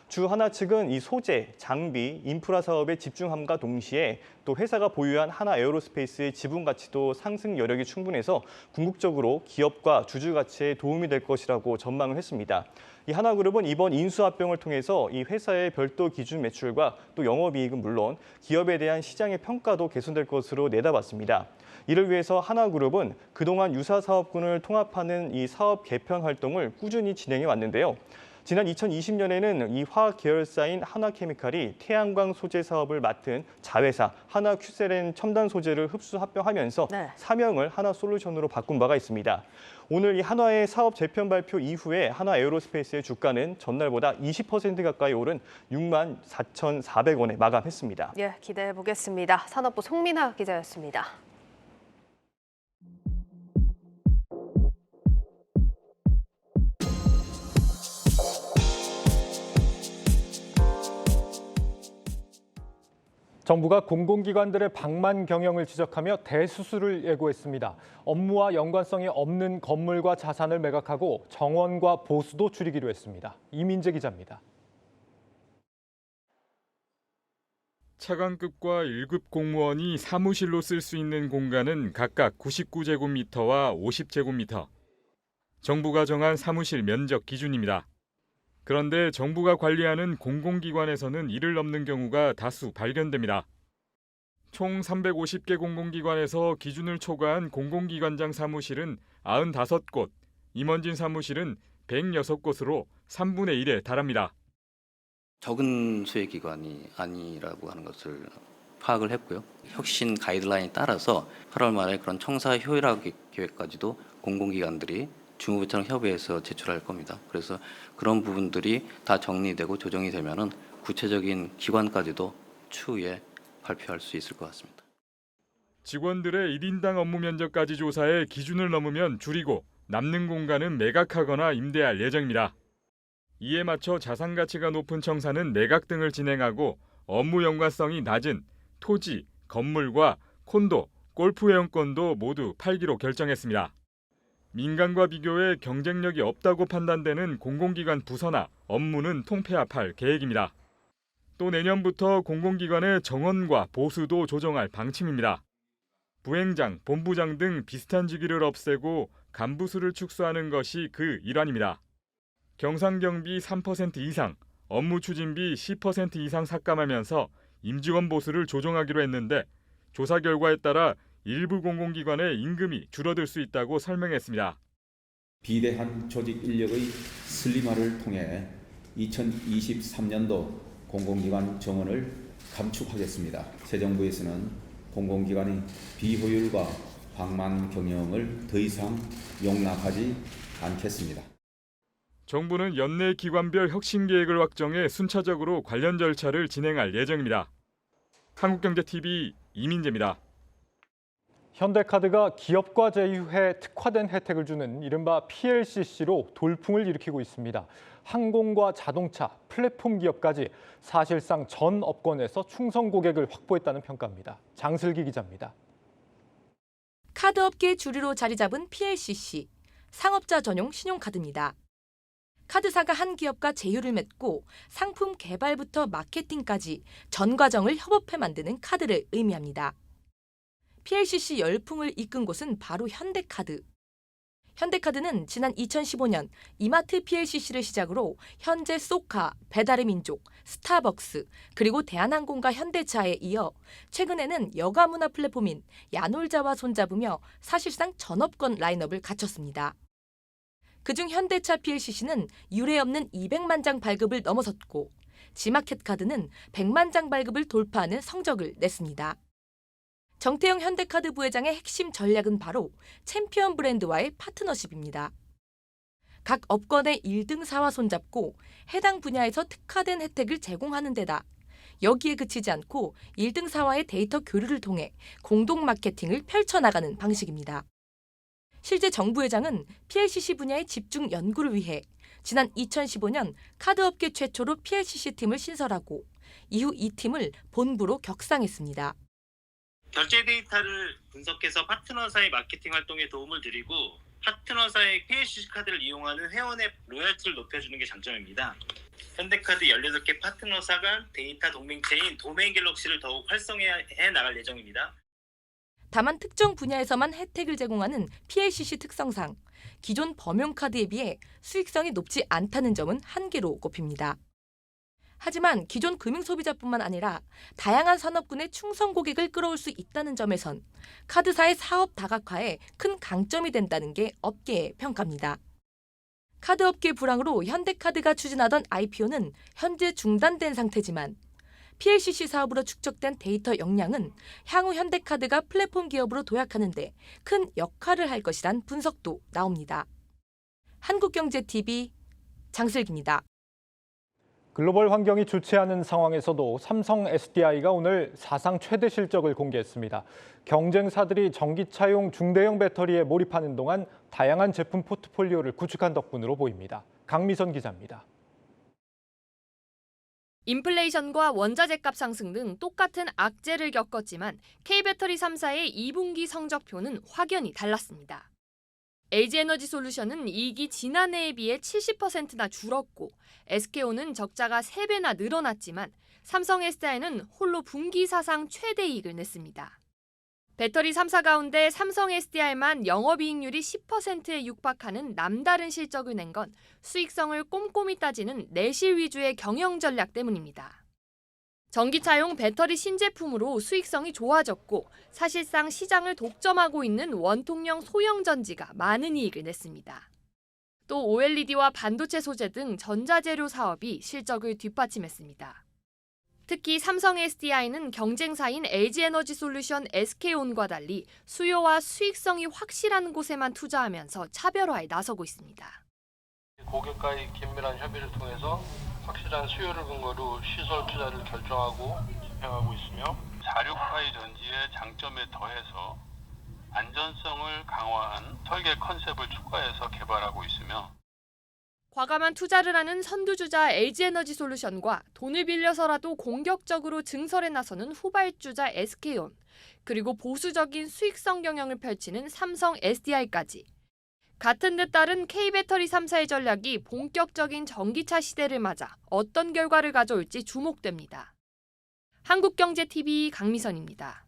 주 하나 측은 이 소재, 장비, 인프라 사업에 집중함과 동시에 또 회사가 보유한 하나 에어로스페이스의 지분 가치도 상승 여력이 충분해서 궁극적으로 기업과 주주 가치에 도움이 될 것이라고 전망을 했습니다. 이 하나그룹은 이번 인수합병을 통해서 이 회사의 별도 기준 매출과 또 영업이익은 물론 기업에 대한 시장의 평가도 개선될 것으로 내다봤습니다. 이를 위해서 하나그룹은 그동안 유사 사업군을 통합하는 이 사업 개편 활동을 꾸준히 진행해 왔는데요. 지난 2020년에는 이 화학 계열사인 한화케미칼이 태양광 소재 사업을 맡은 자회사 한화큐셀엔 첨단 소재를 흡수 합병하면서 사명을 한화솔루션으로 바꾼 바가 있습니다. 오늘 이 한화의 사업 재편 발표 이후에 한화에어로스페이스의 주가는 전날보다 20% 가까이 오른 64,400원에 마감했습니다. 예, 기대해 보겠습니다. 산업부 송민아 기자였습니다. 정부가 공공기관들의 방만 경영을 지적하며 대수술을 예고했습니다. 업무와 연관성이 없는 건물과 자산을 매각하고 정원과 보수도 줄이기로 했습니다. 이민재 기자입니다. 차관급과 1급 공무원이 사무실로 쓸 수 있는 공간은 각각 99제곱미터와 50제곱미터. 정부가 정한 사무실 면적 기준입니다. 그런데 정부가 관리하는 공공기관에서는 이를 넘는 경우가 다수 발견됩니다. 총 350개 공공기관에서 기준을 초과한 공공기관장 사무실은 95곳, 임원진 사무실은 106곳으로 3분의 1에 달합니다. 적은 수의 기관이 아니라고 하는 것을 파악을 했고요. 혁신 가이드라인에 따라서 8월 말에 그런 청사 효율화 계획까지도 공공기관들이 주무부처랑 협의해서 제출할 겁니다. 그래서 그런 부분들이 다 정리되고 조정이 되면은 구체적인 기관까지도 추후에 발표할 수 있을 것 같습니다. 직원들의 1인당 업무 면적까지 조사해 기준을 넘으면 줄이고 남는 공간은 매각하거나 임대할 예정입니다. 이에 맞춰 자산 가치가 높은 청사는 매각 등을 진행하고 업무 연관성이 낮은 토지, 건물과 콘도, 골프 회원권도 모두 팔기로 결정했습니다. 민간과 비교해 경쟁력이 없다고 판단되는 공공기관 부서나 업무는 통폐합할 계획입니다. 또 내년부터 공공기관의 정원과 보수도 조정할 방침입니다. 부행장, 본부장 등 비슷한 직위를 없애고 간부수를 축소하는 것이 그 일환입니다. 경상경비 3% 이상, 업무추진비 10% 이상 삭감하면서 임직원 보수를 조정하기로 했는데 조사 결과에 따라 일부 공공기관의 임금이 줄어들 수 있다고 설명했습니다. 비대한 조직 인력의 슬림화를 통해 2023년도 공공기관 정원을 감축하겠습니다. 새 정부에서는 공공기관의 비효율과 방만 경영을 더 이상 용납하지 않겠습니다. 정부는 연내 기관별 혁신 계획을 확정해 순차적으로 관련 절차를 진행할 예정입니다. 한국경제TV 이민재입니다. 현대카드가 기업과 제휴해 특화된 혜택을 주는 이른바 PLCC로 돌풍을 일으키고 있습니다. 항공과 자동차, 플랫폼 기업까지 사실상 전 업권에서 충성 고객을 확보했다는 평가입니다. 장슬기 기자입니다. 카드업계 주류로 자리 잡은 PLCC, 상업자 전용 신용카드입니다. 카드사가 한 기업과 제휴를 맺고 상품 개발부터 마케팅까지 전 과정을 협업해 만드는 카드를 의미합니다. PLCC 열풍을 이끈 곳은 바로 현대카드. 현대카드는 지난 2015년 이마트 PLCC를 시작으로 현재 소카, 배달의 민족, 스타벅스, 그리고 대한항공과 현대차에 이어 최근에는 여가문화 플랫폼인 야놀자와 손잡으며 사실상 전업권 라인업을 갖췄습니다. 그중 현대차 PLCC는 유례 없는 200만 장 발급을 넘어섰고 지마켓카드는 100만 장 발급을 돌파하는 성적을 냈습니다. 정태영 현대카드 부회장의 핵심 전략은 바로 챔피언 브랜드와의 파트너십입니다. 각 업권의 1등사와 손잡고 해당 분야에서 특화된 혜택을 제공하는 데다 여기에 그치지 않고 1등사와의 데이터 교류를 통해 공동 마케팅을 펼쳐나가는 방식입니다. 실제 정 부회장은 PLCC 분야의 집중 연구를 위해 지난 2015년 카드업계 최초로 PLCC 팀을 신설하고 이후 이 팀을 본부로 격상했습니다. 결제 데이터를 분석해서 파트너사의 마케팅 활동에 도움을 드리고 파트너사의 PLCC 카드를 이용하는 회원의 로열티를 높여주는 게 장점입니다. 현대카드 18개 파트너사 간 데이터 동맹체인 도메인 갤럭시를 더욱 활성화해 나갈 예정입니다. 다만 특정 분야에서만 혜택을 제공하는 PLCC 특성상 기존 범용카드에 비해 수익성이 높지 않다는 점은 한계로 꼽힙니다. 하지만 기존 금융소비자뿐만 아니라 다양한 산업군의 충성 고객을 끌어올 수 있다는 점에선 카드사의 사업 다각화에 큰 강점이 된다는 게 업계의 평가입니다. 카드업계 불황으로 현대카드가 추진하던 IPO는 현재 중단된 상태지만 PLCC 사업으로 축적된 데이터 역량은 향후 현대카드가 플랫폼 기업으로 도약하는 데 큰 역할을 할 것이란 분석도 나옵니다. 한국경제TV 장슬기입니다. 글로벌 환경이 좋지 않은 상황에서도 삼성 SDI가 오늘 사상 최대 실적을 공개했습니다. 경쟁사들이 전기차용 중대형 배터리에 몰입하는 동안 다양한 제품 포트폴리오를 구축한 덕분으로 보입니다. 강미선 기자입니다. 인플레이션과 원자재값 상승 등 똑같은 악재를 겪었지만 K배터리 3사의 2분기 성적표는 확연히 달랐습니다. LG에너지솔루션은 이익이 지난해에 비해 70%나 줄었고 SK온은 적자가 3배나 늘어났지만 삼성 SDI는 홀로 분기 사상 최대 이익을 냈습니다. 배터리 3사 가운데 삼성 SDI만 영업이익률이 10%에 육박하는 남다른 실적을 낸 건 수익성을 꼼꼼히 따지는 내실 위주의 경영 전략 때문입니다. 전기차용 배터리 신제품으로 수익성이 좋아졌고 사실상 시장을 독점하고 있는 원통형 소형 전지가 많은 이익을 냈습니다. 또 OLED와 반도체 소재 등 전자재료 사업이 실적을 뒷받침했습니다. 특히 삼성 SDI는 경쟁사인 LG에너지솔루션 SK온과 달리 수요와 수익성이 확실한 곳에만 투자하면서 차별화에 나서고 있습니다. 고객과의 긴밀한 협의를 통해서 확실한 수요를 근거로 시설 투자를 결정하고 집행하고 있으며 자력 파이 전지의 장점에 더해서 안전성을 강화한 설계 컨셉을 추가해서 개발하고 있으며 과감한 투자를 하는 선두주자 LG에너지솔루션과 돈을 빌려서라도 공격적으로 증설에 나서는 후발주자 SK온, 그리고 보수적인 수익성 경영을 펼치는 삼성 SDI까지. 같은 듯 다른 K배터리 3사의 전략이 본격적인 전기차 시대를 맞아 어떤 결과를 가져올지 주목됩니다. 한국경제TV 강미선입니다.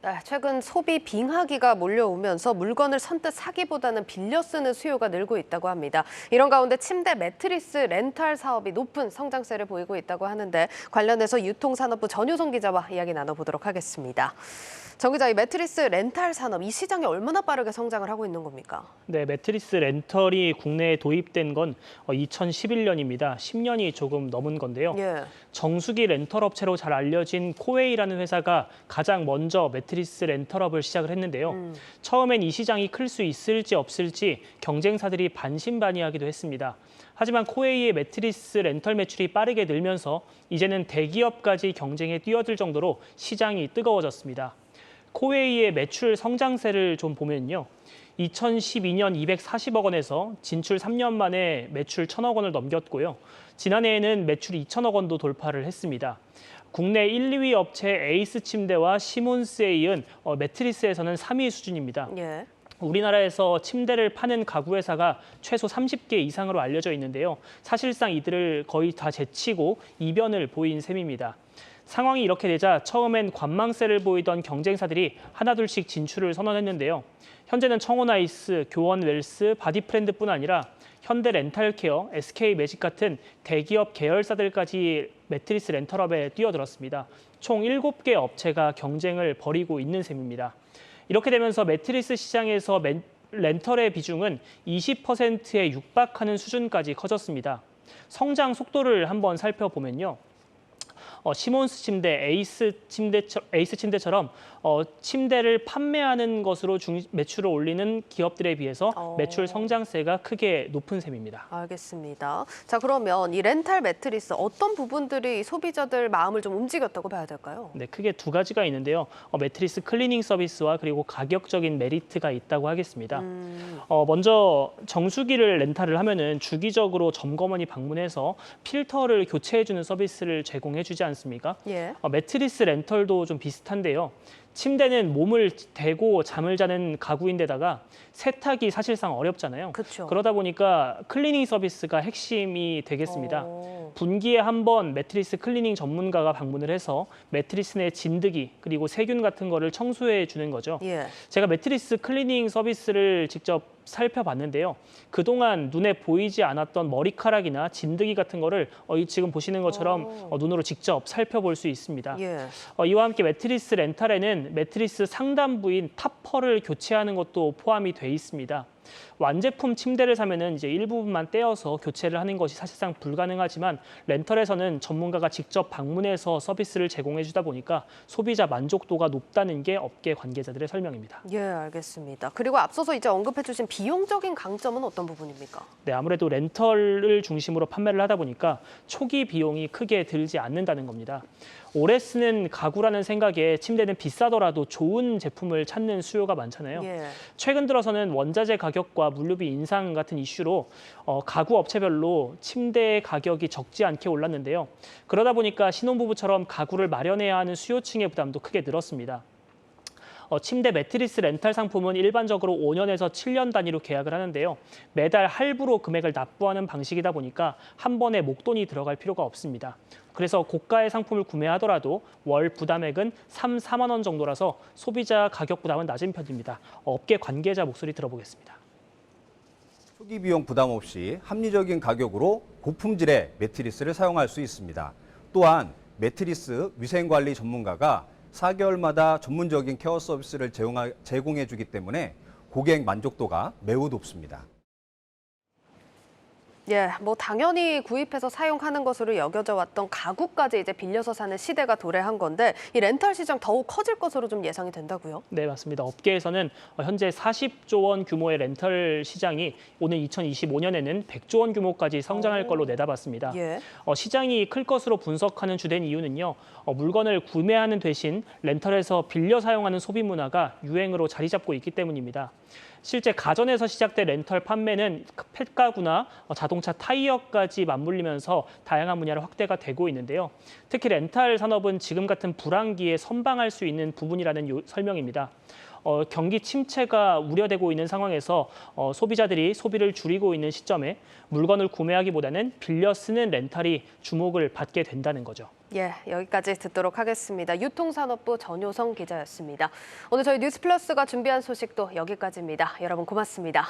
네, 최근 소비 빙하기가 몰려오면서 물건을 선뜻 사기보다는 빌려 쓰는 수요가 늘고 있다고 합니다. 이런 가운데 침대 매트리스 렌탈 사업이 높은 성장세를 보이고 있다고 하는데 관련해서 유통산업부 전효성 기자와 이야기 나눠보도록 하겠습니다. 정 기자, 이 매트리스 렌탈 산업, 이 시장이 얼마나 빠르게 성장을 하고 있는 겁니까? 네, 매트리스 렌털이 국내에 도입된 건 2011년입니다. 10년이 조금 넘은 건데요. 예. 정수기 렌털 업체로 잘 알려진 코웨이라는 회사가 가장 먼저 매트리스 렌털업을 시작을 했는데요. 처음엔 이 시장이 클 수 있을지 없을지 경쟁사들이 반신반의하기도 했습니다. 하지만 코웨이의 매트리스 렌털 매출이 빠르게 늘면서 이제는 대기업까지 경쟁에 뛰어들 정도로 시장이 뜨거워졌습니다. 코웨이의 매출 성장세를 좀 보면요. 2012년 240억 원에서 진출 3년 만에 매출 1,000억 원을 넘겼고요. 지난해에는 매출 2,000억 원도 돌파를 했습니다. 국내 1, 2위 업체 에이스 침대와 시몬스에 이은 매트리스에서는 3위 수준입니다. 예. 우리나라에서 침대를 파는 가구 회사가 최소 30개 이상으로 알려져 있는데요. 사실상 이들을 거의 다 제치고 이변을 보인 셈입니다. 상황이 이렇게 되자 처음엔 관망세를 보이던 경쟁사들이 하나둘씩 진출을 선언했는데요. 현재는 청혼아이스, 교원웰스, 바디프렌드뿐 아니라 현대렌탈케어, SK매직 같은 대기업 계열사들까지 매트리스 렌털업에 뛰어들었습니다. 총 7개 업체가 경쟁을 벌이고 있는 셈입니다. 이렇게 되면서 매트리스 시장에서 렌털의 비중은 20%에 육박하는 수준까지 커졌습니다. 성장 속도를 한번 살펴보면요. 시몬스 침대, 에이스 침대처럼 침대를 판매하는 것으로 매출을 올리는 기업들에 비해서 매출 성장세가 크게 높은 셈입니다. 알겠습니다. 자, 그러면 이 렌탈 매트리스 어떤 부분들이 소비자들 마음을 좀 움직였다고 봐야 될까요? 네, 크게 두 가지가 있는데요. 매트리스 클리닝 서비스와 그리고 가격적인 메리트가 있다고 하겠습니다. 먼저 정수기를 렌탈을 하면은 주기적으로 점검원이 방문해서 필터를 교체해주는 서비스를 제공해주지 않습니까? 예. 매트리스 렌털도 좀 비슷한데요. 침대는 몸을 대고 잠을 자는 가구인데다가 세탁이 사실상 어렵잖아요. 그쵸. 그러다 보니까 클리닝 서비스가 핵심이 되겠습니다. 분기에 한 번 매트리스 클리닝 전문가가 방문을 해서 매트리스 내 진드기 그리고 세균 같은 거를 청소해 주는 거죠. 예. 제가 매트리스 클리닝 서비스를 직접 살펴봤는데요. 그동안 눈에 보이지 않았던 머리카락이나 진드기 같은 거를 지금 보시는 것처럼 눈으로 직접 살펴볼 수 있습니다. 예. 이와 함께 매트리스 렌탈에는 매트리스 상단부인 탑퍼를 교체하는 것도 포함이 돼 있습니다. 완제품 침대를 사면은 이제 일부분만 떼어서 교체를 하는 것이 사실상 불가능하지만 렌털에서는 전문가가 직접 방문해서 서비스를 제공해 주다 보니까 소비자 만족도가 높다는 게 업계 관계자들의 설명입니다. 예, 알겠습니다. 그리고 앞서서 이제 언급해 주신 비용적인 강점은 어떤 부분입니까? 네, 아무래도 렌털을 중심으로 판매를 하다 보니까 초기 비용이 크게 들지 않는다는 겁니다. 오래 쓰는 가구라는 생각에 침대는 비싸더라도 좋은 제품을 찾는 수요가 많잖아요. 예. 최근 들어서는 원자재 가격과 물류비 인상 같은 이슈로 가구 업체별로 침대 가격이 적지 않게 올랐는데요. 그러다 보니까 신혼부부처럼 가구를 마련해야 하는 수요층의 부담도 크게 늘었습니다. 침대 매트리스 렌탈 상품은 일반적으로 5년에서 7년 단위로 계약을 하는데요. 매달 할부로 금액을 납부하는 방식이다 보니까 한 번에 목돈이 들어갈 필요가 없습니다. 그래서 고가의 상품을 구매하더라도 월 부담액은 4만 원 정도라서 소비자 가격 부담은 낮은 편입니다. 업계 관계자 목소리 들어보겠습니다. 초기 비용 부담 없이 합리적인 가격으로 고품질의 매트리스를 사용할 수 있습니다. 또한 매트리스 위생관리 전문가가 4개월마다 전문적인 케어 서비스를 제공해 주기 때문에 고객 만족도가 매우 높습니다. 예, 뭐 당연히 구입해서 사용하는 것으로 여겨져 왔던 가구까지 이제 빌려서 사는 시대가 도래한 건데 이 렌탈 시장 더욱 커질 것으로 좀 예상이 된다고요? 네, 맞습니다. 업계에서는 현재 40조 원 규모의 렌털 시장이 오는 2025년에는 100조 원 규모까지 성장할 걸로 내다봤습니다. 예. 시장이 클 것으로 분석하는 주된 이유는요. 물건을 구매하는 대신 렌털에서 빌려 사용하는 소비 문화가 유행으로 자리 잡고 있기 때문입니다. 실제 가전에서 시작된 렌털 판매는 펫가구나 자동차 타이어까지 맞물리면서 다양한 분야로 확대가 되고 있는데요. 특히 렌탈 산업은 지금 같은 불황기에 선방할 수 있는 부분이라는 설명입니다. 경기 침체가 우려되고 있는 상황에서 소비자들이 소비를 줄이고 있는 시점에 물건을 구매하기보다는 빌려 쓰는 렌탈이 주목을 받게 된다는 거죠. 예, 여기까지 듣도록 하겠습니다. 유통산업부 전효성 기자였습니다. 오늘 저희 뉴스플러스가 준비한 소식도 여기까지입니다. 여러분 고맙습니다.